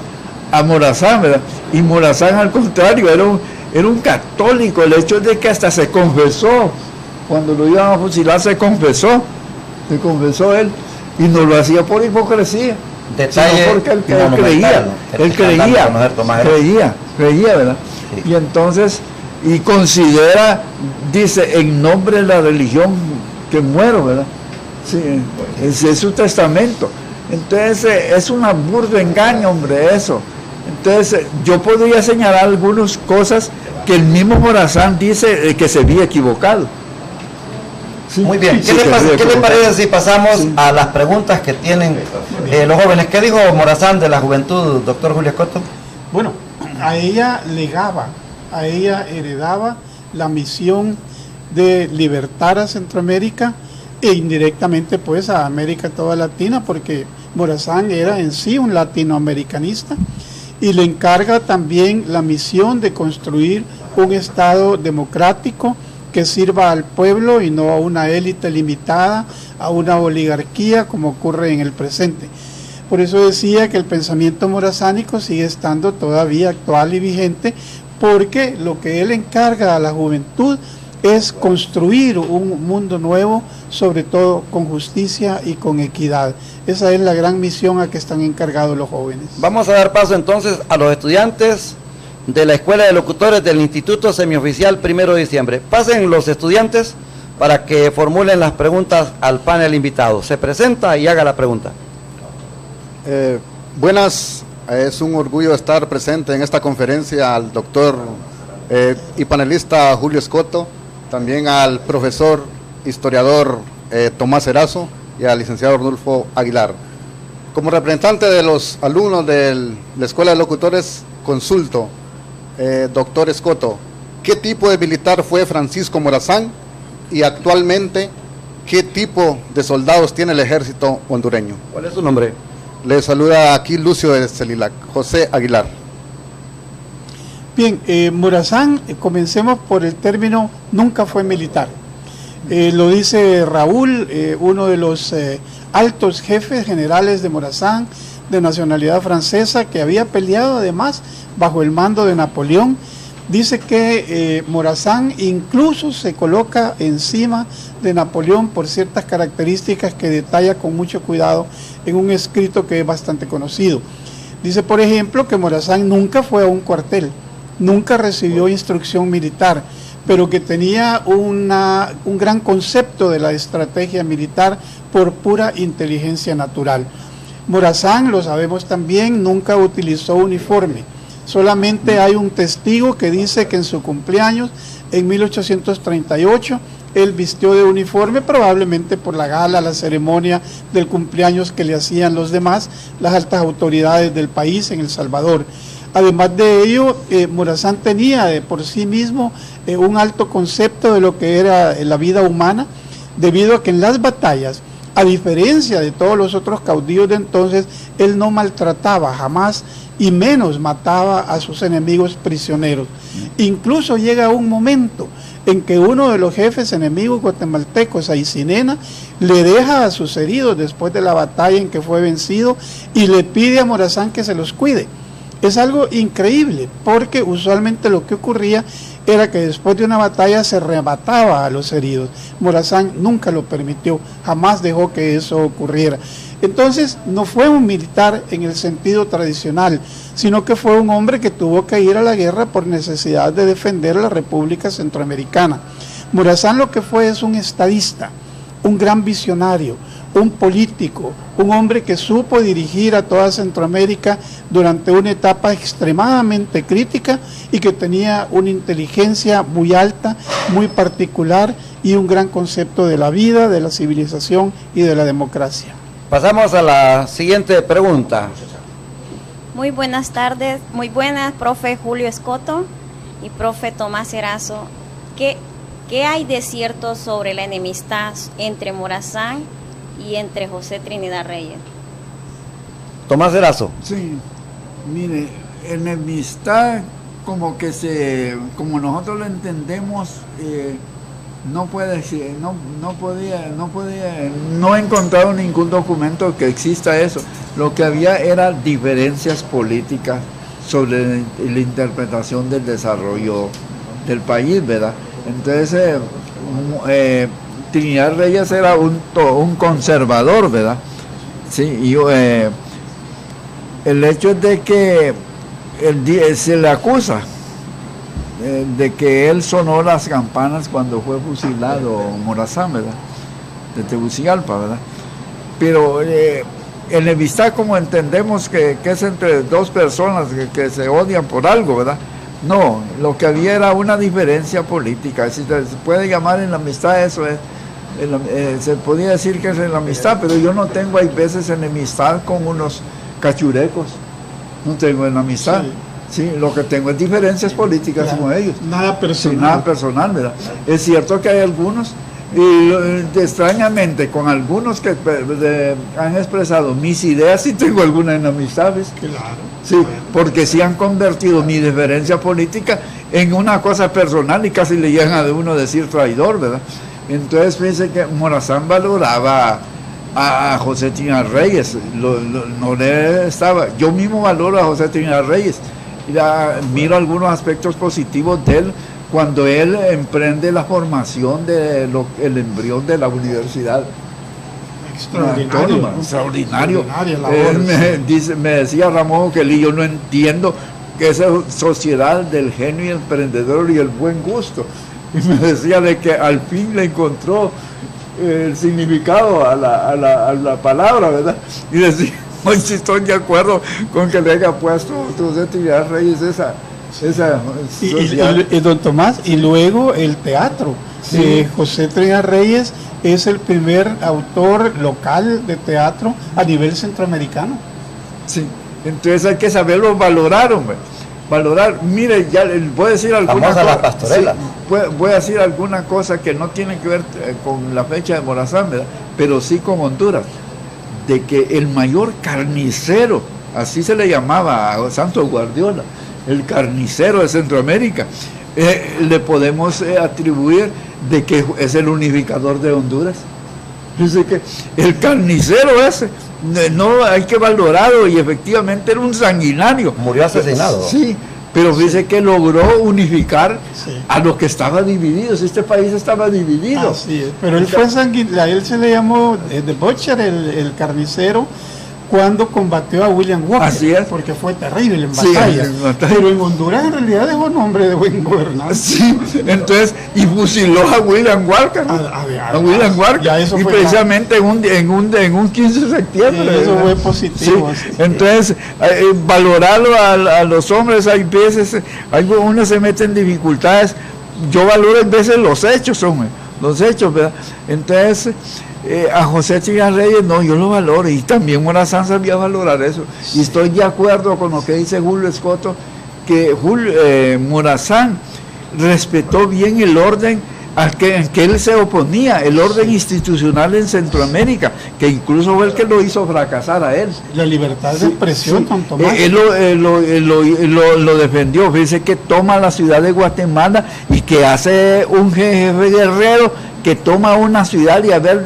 a Morazán, ¿verdad? Y Morazán, al contrario, era un católico. El hecho de que hasta se confesó, cuando lo iban a fusilar se confesó él, y no lo hacía por hipocresía, Detalle sino porque él creía, ¿verdad? Sí. Y entonces, y considera, dice, en nombre de la religión que muero, ¿verdad? Sí, ese es su testamento. Entonces es un burdo engaño, hombre, eso. Entonces yo podría señalar algunas cosas que el mismo Morazán dice que se había equivocado. Sí, muy bien, ¿qué le parece si pasamos a las preguntas que tienen los jóvenes? ¿Qué dijo Morazán de la juventud, doctor Julio Escoto? Bueno, a ella heredaba la misión de libertar a Centroamérica e indirectamente pues a América toda latina, porque Morazán era en sí un latinoamericanista, y le encarga también la misión de construir un Estado democrático que sirva al pueblo y no a una élite limitada, a una oligarquía como ocurre en el presente. Por eso decía que el pensamiento morazánico sigue estando todavía actual y vigente, porque lo que él encarga a la juventud es construir un mundo nuevo, sobre todo con justicia y con equidad. Esa es la gran misión a que están encargados los jóvenes. Vamos a dar paso entonces a los estudiantes de la Escuela de Locutores del Instituto Semioficial 1 de diciembre. Pasen los estudiantes para que formulen las preguntas al panel invitado. Se presenta y haga la pregunta. Buenas, es un orgullo estar presente en esta conferencia al doctor y panelista Julio Escoto, también al profesor historiador Tomás Erazo y al licenciado Arnulfo Aguilar. Como representante de los alumnos de la Escuela de Locutores, consulto, doctor Escoto, ¿qué tipo de militar fue Francisco Morazán y actualmente qué tipo de soldados tiene el ejército hondureño? ¿Cuál es su nombre? Le saluda aquí Lucio de Celilac, José Aguilar. Bien, Morazán, comencemos por el término nunca fue militar. Lo dice Raúl, uno de los altos jefes generales de Morazán, de nacionalidad francesa, que había peleado además bajo el mando de Napoleón. Dice que Morazán incluso se coloca encima de Napoleón por ciertas características que detalla con mucho cuidado en un escrito que es bastante conocido. Dice, por ejemplo, que Morazán nunca fue a un cuartel, nunca recibió instrucción militar, pero que tenía un gran concepto de la estrategia militar por pura inteligencia natural. Morazán, lo sabemos también, nunca utilizó uniforme. Solamente hay un testigo que dice que en su cumpleaños, en 1838, él vistió de uniforme, probablemente por la gala, la ceremonia del cumpleaños que le hacían los demás, las altas autoridades del país en El Salvador. Además de ello, Morazán tenía de por sí mismo un alto concepto de lo que era la vida humana, debido a que en las batallas, a diferencia de todos los otros caudillos de entonces, él no maltrataba jamás y menos mataba a sus enemigos prisioneros. Incluso llega un momento en que uno de los jefes enemigos guatemaltecos, Aycinena, le deja a sus heridos después de la batalla en que fue vencido y le pide a Morazán que se los cuide. Es algo increíble, porque usualmente lo que ocurría era que después de una batalla se remataba a los heridos. Morazán nunca lo permitió, jamás dejó que eso ocurriera. Entonces no fue un militar en el sentido tradicional, sino que fue un hombre que tuvo que ir a la guerra por necesidad de defender la República Centroamericana. Morazán lo que fue es un estadista, un gran visionario, un político, un hombre que supo dirigir a toda Centroamérica durante una etapa extremadamente crítica y que tenía una inteligencia muy alta, muy particular y un gran concepto de la vida, de la civilización y de la democracia. Pasamos a la siguiente pregunta. Muy buenas tardes, muy buenas, profe Julio Escoto y profe Tomás Erazo. ¿Qué hay de cierto sobre la enemistad entre Morazán y entre José Trinidad Reyes? Tomás Erazo. Sí, mire, enemistad como nosotros lo entendemos, no he encontrado ningún documento que exista eso. Lo que había era diferencias políticas sobre la interpretación del desarrollo del país, ¿verdad? Entonces, Trinidad Reyes era un conservador, ¿verdad? Sí, y el hecho es de que se le acusa de que él sonó las campanas cuando fue fusilado Morazán, ¿verdad? De Tegucigalpa, ¿verdad? Pero enemistad, como entendemos que es entre dos personas que se odian por algo, ¿verdad? No, lo que había era una diferencia política. Si se puede llamar enemistad, eso es. Se podía decir que es enemistad, pero yo no tengo, hay veces, enemistad con unos cachurecos. No tengo enemistad. Sí, lo que tengo es diferencias políticas, claro, con ellos. Nada personal. Sí, nada personal, ¿verdad? Es cierto que hay algunos, y extrañamente, con algunos que han expresado mis ideas, sí tengo alguna enemistad, ¿ves? Claro. Sí, porque sí han convertido mi diferencia política en una cosa personal y casi le llegan a uno decir traidor, ¿verdad? Entonces fíjense que Morazán valoraba a José Trinidad Reyes, no le estaba. Yo mismo valoro a José Trinidad Reyes, miro algunos aspectos positivos de él cuando él emprende la formación del embrión de la universidad. Extraordinario. Me decía Ramón que yo no entiendo que esa sociedad del genio emprendedor y el buen gusto. Y me decía de que al fin le encontró el significado a la palabra, ¿verdad? Y decía, hoy sí estoy de acuerdo con que le haya puesto José Trinidad Reyes esa y don Tomás, y luego el teatro. Sí. José Trinidad Reyes es el primer autor local de teatro a nivel centroamericano. Sí, entonces hay que saberlo valorar, hombre. Valorar, mire, ya voy a decir alguna cosa. Vamos a la pastorela. Sí, voy a decir alguna cosa que no tiene que ver con la fecha de Morazán, ¿verdad? Pero sí con Honduras. de que el mayor carnicero, así se le llamaba a Santos Guardiola, el carnicero de Centroamérica, le podemos atribuir de que es el unificador de Honduras. Dice que el carnicero ese, no hay que valorarlo, y efectivamente era un sanguinario. Murió asesinado. Sí, pero dice que logró unificar a los que estaban divididos. Este país estaba dividido. Así es, pero él fue sanguinario, a él se le llamó The Butcher, el carnicero, cuando combatió a William Walker. Así es. Porque fue terrible en batalla. En batalla. Pero en Honduras en realidad dejó nombre de buen gobernante. Sí, entonces, y fusiló a William Walker. A William Walker. Ya eso y fue precisamente en un 15 de septiembre. Sí, eso fue positivo. Sí. Entonces, valorarlo a los hombres, hay veces, uno se mete en dificultades. Yo valoro en veces los hechos, hombre. Los hechos, ¿verdad? Entonces, a José Chillán Reyes, no, yo lo valoro, y también Morazán sabía valorar eso. Y estoy de acuerdo con lo que dice Julio Escoto, que Morazán respetó bien el orden al que él se oponía, el orden institucional en Centroamérica, que incluso fue el que lo hizo fracasar a él. La libertad de expresión, don Tomás. Él lo defendió. Dice que toma la ciudad de Guatemala y que hace un jefe guerrero que toma una ciudad y haber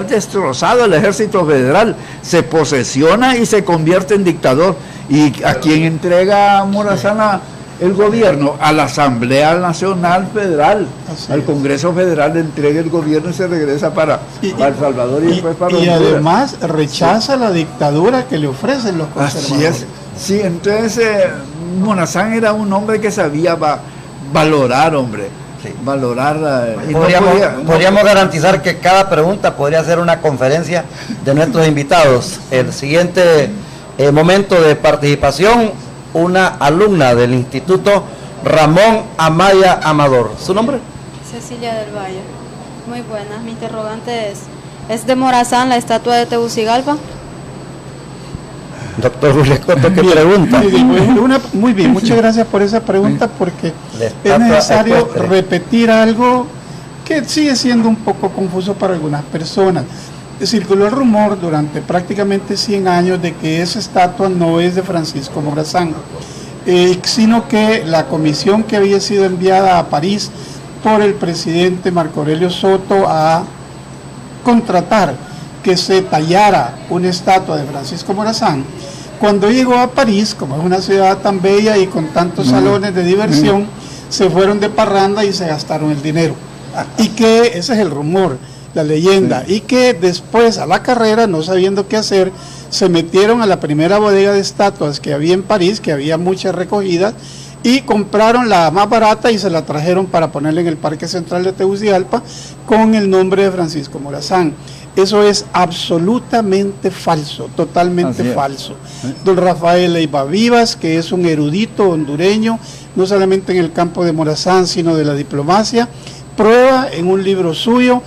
destrozado el ejército federal, se posesiona y se convierte en dictador. ¿Y a quién entrega Morazán el gobierno? A la Asamblea Nacional Federal, al Congreso Federal le entrega el gobierno y se regresa para El Salvador y después para y Honduras. además rechaza la dictadura que le ofrecen los conservadores. Así es. Sí, entonces Morazán era un hombre que sabía valorar, hombre. Sí. Valorar. Podríamos garantizar que cada pregunta podría ser una conferencia de nuestros invitados. El siguiente momento de participación, una alumna del Instituto Ramón Amaya Amador. ¿Su nombre? Cecilia del Valle. Muy buenas. Mi interrogante ¿es de Morazán la estatua de Tegucigalpa? Doctor Julio Escoto, ¿qué pregunta? Muy bien, muchas gracias por esa pregunta, porque es necesario repetir algo que sigue siendo un poco confuso para algunas personas. Circuló el rumor durante prácticamente 100 años de que esa estatua no es de Francisco Morazán, sino que la comisión que había sido enviada a París por el presidente Marco Aurelio Soto a contratar que se tallara una estatua de Francisco Morazán, cuando llegó a París, como es una ciudad tan bella y con tantos salones de diversión, se fueron de parranda y se gastaron el dinero. Y que ese es el rumor, la leyenda, y que después a la carrera, no sabiendo qué hacer, se metieron a la primera bodega de estatuas que había en París, que había muchas recogidas, y compraron la más barata y se la trajeron para ponerla en el Parque Central de Tegucigalpa con el nombre de Francisco Morazán. Eso es absolutamente falso, totalmente falso. Don Rafael Leiva Vivas, que es un erudito hondureño, no solamente en el campo de Morazán, sino de la diplomacia, prueba en un libro suyo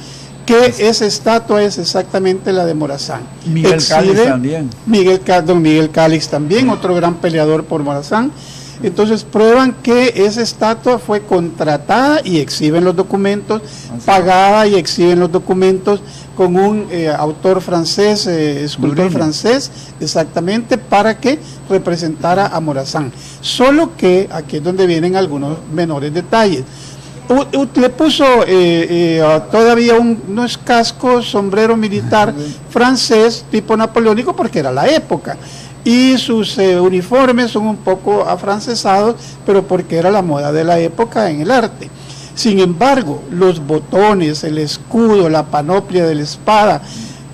que esa estatua es exactamente la de Morazán. Miguel Calix también. Don Miguel Calix también, otro gran peleador por Morazán. Entonces prueban que esa estatua fue contratada y exhiben los documentos, pagada y exhiben los documentos con un autor francés, escultor francés, exactamente, para que representara a Morazán. Solo que aquí es donde vienen algunos menores detalles. Le puso todavía unos cascos, sombrero militar francés tipo napoleónico, porque era la época. Y sus uniformes son un poco afrancesados, pero porque era la moda de la época en el arte. Sin embargo, los botones, el escudo, la panoplia de la espada,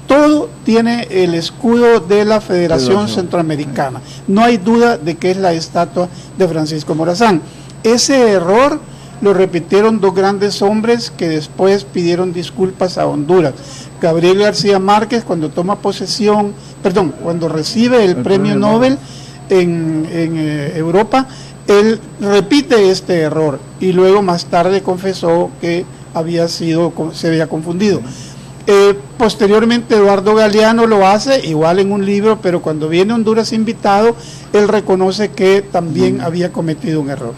todo tiene el escudo de la Federación Centroamericana. No hay duda de que es la estatua de Francisco Morazán. Ese error lo repitieron dos grandes hombres que después pidieron disculpas a Honduras. Gabriel García Márquez, cuando toma posesión, cuando recibe el premio Nobel en Europa, él repite este error y luego más tarde confesó que se había confundido. Posteriormente Eduardo Galeano lo hace, igual en un libro, pero cuando viene Honduras invitado, él reconoce que también había cometido un error.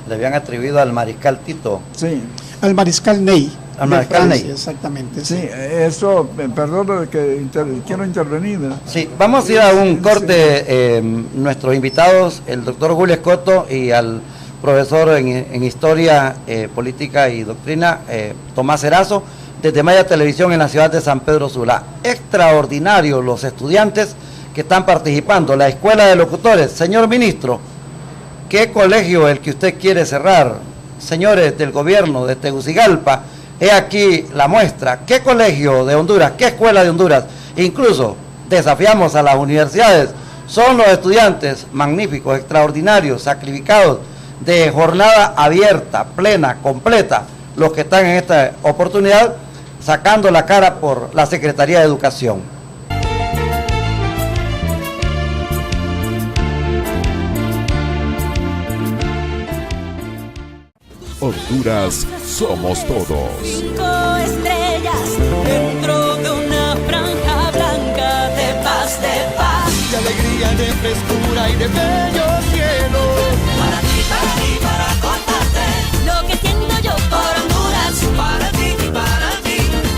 Le habían atribuido al mariscal Tito. Sí, al mariscal Ney. Carney. Exactamente. Sí, eso, perdón que quiero intervenir, ¿verdad? Sí, vamos a ir a un corte. Nuestros invitados, el doctor Julio Escoto y al profesor en Historia, Política y Doctrina, Tomás Erazo, desde Maya Televisión en la ciudad de San Pedro Sula. Extraordinarios los estudiantes que están participando. La Escuela de Locutores. Señor ministro, ¿qué colegio es el que usted quiere cerrar? Señores del gobierno de Tegucigalpa, he aquí la muestra. ¿Qué colegio de Honduras? ¿Qué escuela de Honduras? Incluso desafiamos a las universidades. Son los estudiantes magníficos, extraordinarios, sacrificados, de jornada abierta, plena, completa, los que están en esta oportunidad sacando la cara por la Secretaría de Educación. Honduras somos todos. 5 estrellas dentro de una franja blanca de paz, de alegría, de frescura y de bellos cielos. Para ti, para contarte lo que siento yo por Honduras. Para ti y para ti,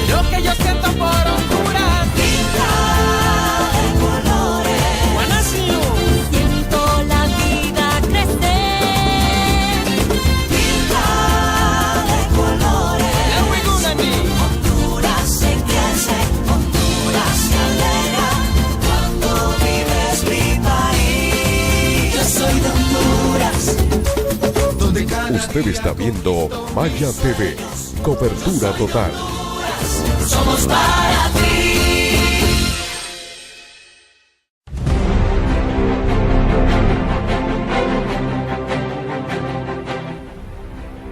lo que yo siento por Honduras. Pinta de colores, Guanacio, siento la vida crecer. Pinta de colores, Honduras se crece, Honduras se alegra cuando vives mi país. Yo soy de Honduras. Usted está viendo Maya TV, cobertura total. Somos para ti.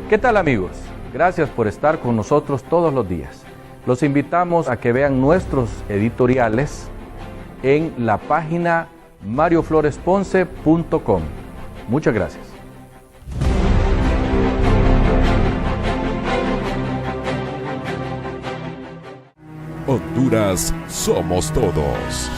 ¿Qué tal, amigos? Gracias por estar con nosotros todos los días. Los invitamos a que vean nuestros editoriales en la página mariofloresponce.com. Muchas gracias. Honduras somos todos.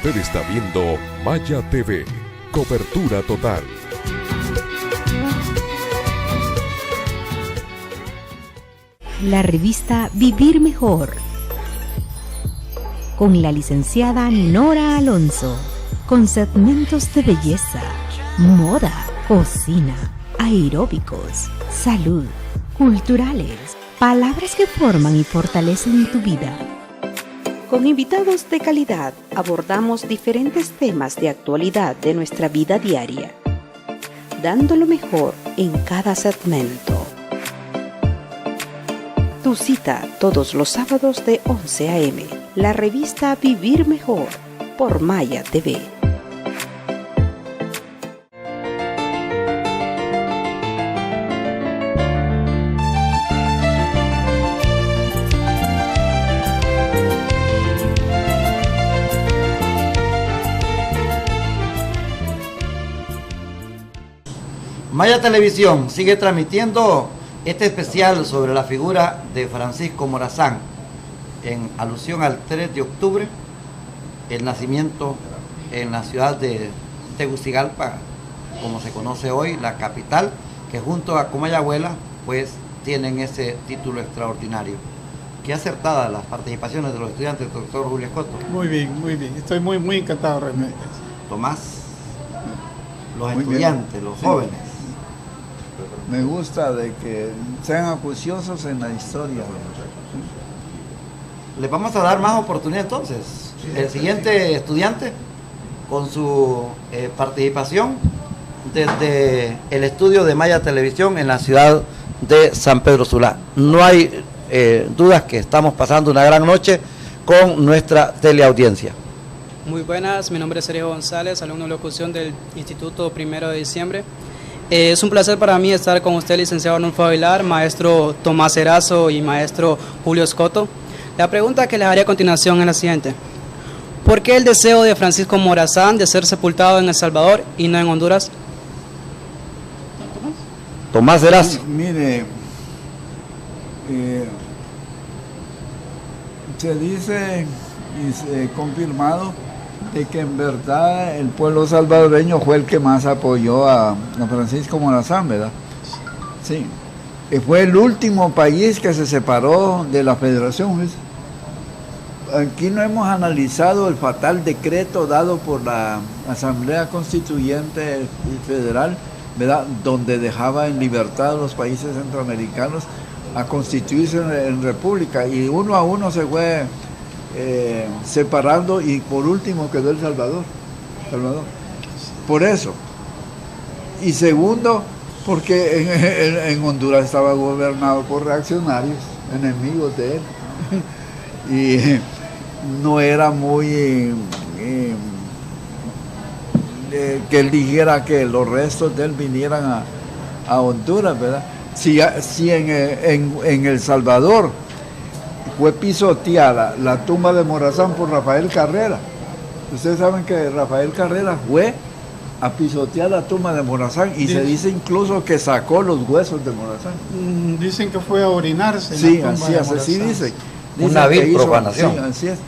Usted está viendo Maya TV, cobertura total. La revista Vivir Mejor, con la licenciada Nora Alonso, con segmentos de belleza, moda, cocina, aeróbicos, salud, culturales, palabras que forman y fortalecen tu vida. Con invitados de calidad abordamos diferentes temas de actualidad de nuestra vida diaria, dando lo mejor en cada segmento. Tu cita todos los sábados de 11 a.m. La revista Vivir Mejor por Maya TV. Maya Televisión sigue transmitiendo este especial sobre la figura de Francisco Morazán en alusión al 3 de octubre, el nacimiento en la ciudad de Tegucigalpa, como se conoce hoy, la capital, que junto a Comayagüela, pues tienen ese título extraordinario. Qué acertadas las participaciones de los estudiantes, doctor Julio Escoto. Muy bien, estoy muy encantado realmente. Tomás, los Muy estudiantes, bien. los Sí. jóvenes. Me gusta de que sean acuciosos en la historia. Les vamos a dar más oportunidad entonces. El siguiente estudiante, con su participación desde el estudio de Maya Televisión en la ciudad de San Pedro Sula. No hay dudas que estamos pasando una gran noche con nuestra teleaudiencia. Muy buenas, mi nombre es Sergio González, alumno de locución del Instituto 1 de Diciembre. Es un placer para mí estar con usted, licenciado Arnulfo Aguilar, maestro Tomás Erazo y maestro Julio Escoto. La pregunta que les haré a continuación es la siguiente. ¿Por qué el deseo de Francisco Morazán de ser sepultado en El Salvador y no en Honduras? Tomás Erazo. Mire, se dice y se ha confirmado de que en verdad el pueblo salvadoreño fue el que más apoyó a Francisco Morazán, ¿verdad? Sí. Fue el último país que se separó de la federación, ¿ves? Aquí no hemos analizado el fatal decreto dado por la Asamblea Constituyente Federal, ¿verdad?, donde dejaba en libertad a los países centroamericanos a constituirse en república, y uno a uno se fue separando, y por último quedó El Salvador. Por eso. Y segundo, porque en Honduras estaba gobernado por reaccionarios, enemigos de él, y no era muy que él dijera que los restos de él vinieran a Honduras, ¿verdad? Si en El Salvador fue pisoteada la tumba de Morazán por Rafael Carrera. Ustedes saben que Rafael Carrera fue a pisotear la tumba de Morazán y se dice incluso que sacó los huesos de Morazán. Dicen que fue a orinarse. Sí, así dicen. Una vil profanación. Sí, así es.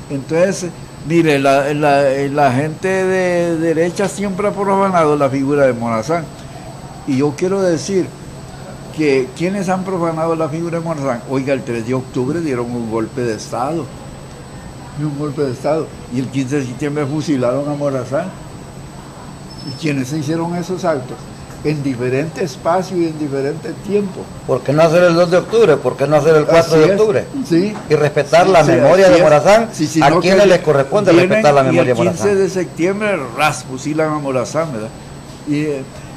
Entonces, mire, la gente de derecha siempre ha profanado la figura de Morazán. Y yo quiero decir que quienes han profanado la figura de Morazán, oiga, el 3 de octubre dieron un golpe de Estado. Y el 15 de septiembre fusilaron a Morazán. ¿Y quiénes se hicieron esos actos? En diferente espacio y en diferente tiempo. ¿Por qué no hacer el 2 de octubre? ¿Por qué no hacer el 4 de octubre? Sí. Y respetar la memoria de Morazán. ¿A quienes les corresponde respetar la memoria de Morazán? Y el 15 de septiembre, fusilan a Morazán, ¿verdad?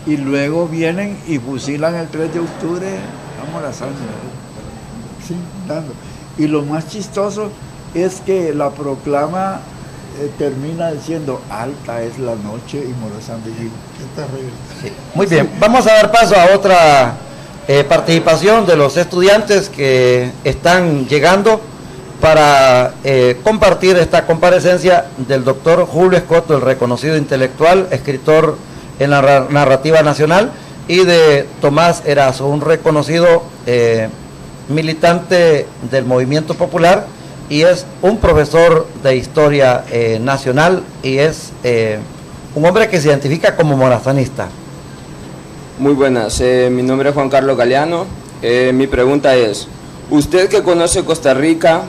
Y luego vienen y fusilan el 3 de octubre a Morazán, ¿verdad? Sí, dando. Y lo más chistoso es que la proclama termina diciendo: alta es la noche y Morazán vive. Qué terrible. Sí. Muy bien, vamos a dar paso a otra participación de los estudiantes que están llegando para compartir esta comparecencia del doctor Julio Escoto, el reconocido intelectual, escritor en la narrativa nacional, y de Tomás Erazo, un reconocido militante del movimiento popular, y es un profesor de historia nacional, y es un hombre que se identifica como morazanista. Muy buenas, mi nombre es Juan Carlos Galeano. Mi pregunta es: usted que conoce Costa Rica,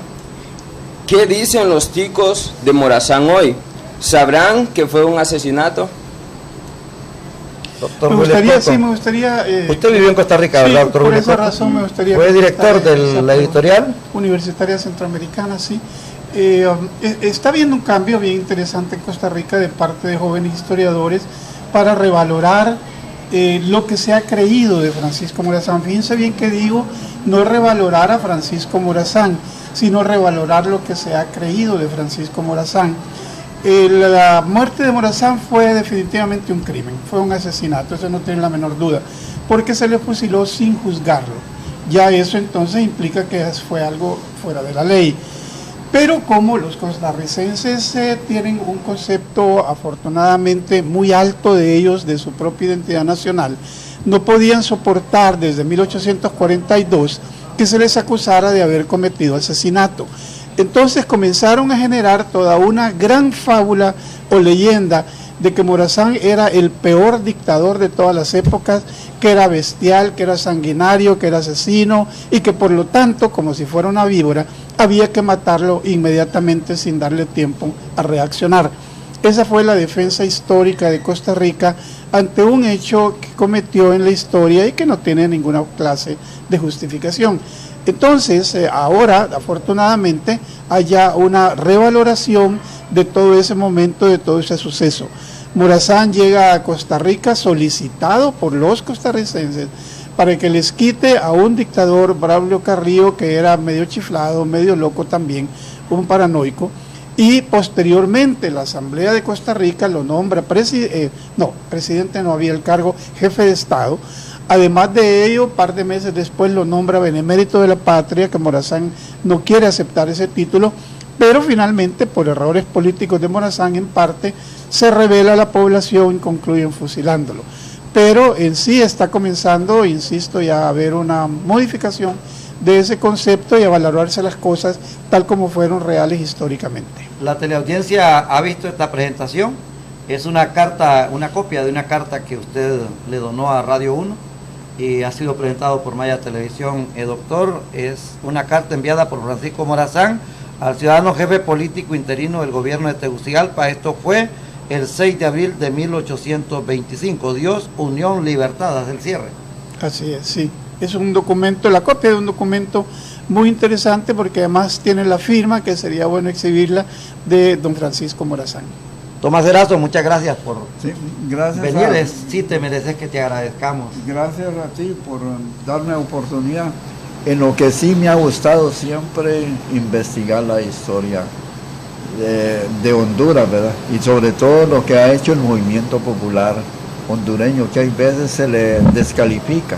¿qué dicen los ticos de Morazán hoy? ¿Sabrán que fue un asesinato? Doctor me gustaría... Usted vivió en Costa Rica, sí, ¿verdad, doctor? Por esa razón me gustaría... ¿Fue director de la editorial? Universitaria Centroamericana, sí. Está habiendo un cambio bien interesante en Costa Rica de parte de jóvenes historiadores para revalorar lo que se ha creído de Francisco Morazán. Fíjense bien que digo, no revalorar a Francisco Morazán, sino revalorar lo que se ha creído de Francisco Morazán. La muerte de Morazán fue definitivamente un crimen, fue un asesinato, eso no tiene la menor duda, porque se le fusiló sin juzgarlo. Ya eso entonces implica que fue algo fuera de la ley. Pero como los costarricenses tienen un concepto afortunadamente muy alto de ellos, de su propia identidad nacional, no podían soportar desde 1842 que se les acusara de haber cometido asesinato. Entonces comenzaron a generar toda una gran fábula o leyenda de que Morazán era el peor dictador de todas las épocas, que era bestial, que era sanguinario, que era asesino, y que por lo tanto, como si fuera una víbora, había que matarlo inmediatamente sin darle tiempo a reaccionar. Esa fue la defensa histórica de Costa Rica ante un hecho que cometió en la historia y que no tiene ninguna clase de justificación. Entonces, ahora, afortunadamente, hay ya una revaloración de todo ese momento, de todo ese suceso. Morazán llega a Costa Rica solicitado por los costarricenses para que les quite a un dictador, Braulio Carrillo, que era medio chiflado, medio loco también, un paranoico, y posteriormente la Asamblea de Costa Rica lo nombra presidente, no había el cargo, jefe de Estado. Además de ello, un par de meses después lo nombra benemérito de la patria, que Morazán no quiere aceptar ese título, pero finalmente, por errores políticos de Morazán, en parte, se revela a la población y concluyen fusilándolo. Pero en sí está comenzando, insisto, ya a haber una modificación de ese concepto y a valorarse las cosas tal como fueron reales históricamente. La teleaudiencia ha visto esta presentación. Es una carta, una copia de una carta que usted le donó a Radio 1 y ha sido presentado por Maya Televisión. Doctor, es una carta enviada por Francisco Morazán al ciudadano jefe político interino del gobierno de Tegucigalpa. Esto fue el 6 de abril de 1825. Dios, unión, libertad, hasta el cierre. Así es, sí. Es un documento, la copia de un documento muy interesante porque además tiene la firma, que sería bueno exhibirla, de don Francisco Morazán. Tomás Erazo, muchas gracias por venir. Sí, te mereces que te agradezcamos. Gracias a ti por darme oportunidad. En lo que sí me ha gustado siempre investigar la historia de Honduras, ¿verdad? Y sobre todo lo que ha hecho el movimiento popular hondureño, que hay veces se le descalifica,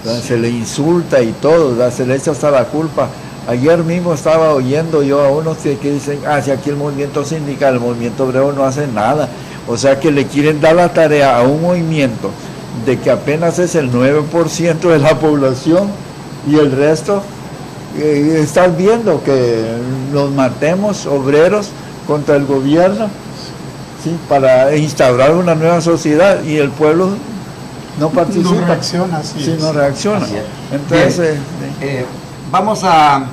¿verdad? Se le insulta y todo, ¿verdad? Se le echa hasta la culpa. Ayer mismo estaba oyendo yo a unos que dicen, si aquí el movimiento sindical, el movimiento obrero no hace nada. O sea que le quieren dar la tarea a un movimiento de que apenas es el 9% de la población y el resto, estás viendo que nos matemos obreros contra el gobierno, ¿sí? Para instaurar una nueva sociedad y el pueblo no participa. No reacciona, sí, no reacciona. Entonces, vamos a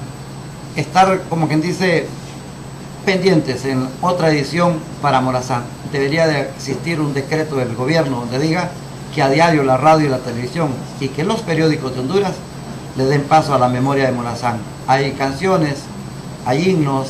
estar, como quien dice, pendientes en otra edición para Morazán. Debería de existir un decreto del gobierno donde diga que a diario la radio y la televisión y que los periódicos de Honduras le den paso a la memoria de Morazán. Hay canciones, hay himnos,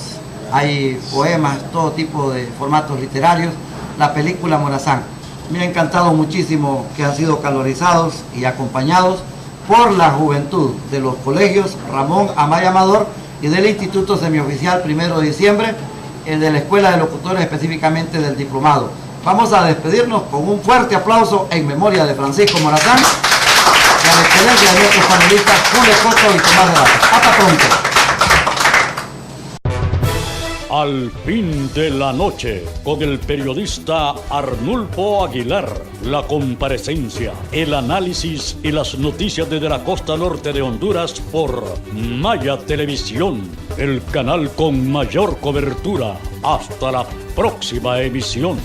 hay poemas, todo tipo de formatos literarios. La película Morazán. Me ha encantado muchísimo que han sido calorizados y acompañados por la juventud de los colegios Ramón Amaya Amador y del Instituto Semioficial 1 de diciembre, de la Escuela de Locutores, específicamente del diplomado. Vamos a despedirnos con un fuerte aplauso en memoria de Francisco Morazán y a la excelencia de nuestros panelistas Julio Escoto y Tomás Erazo. Hasta pronto. Al fin de la noche, con el periodista Arnulfo Aguilar, la comparecencia, el análisis y las noticias desde la costa norte de Honduras por Maya Televisión, el canal con mayor cobertura. Hasta la próxima emisión.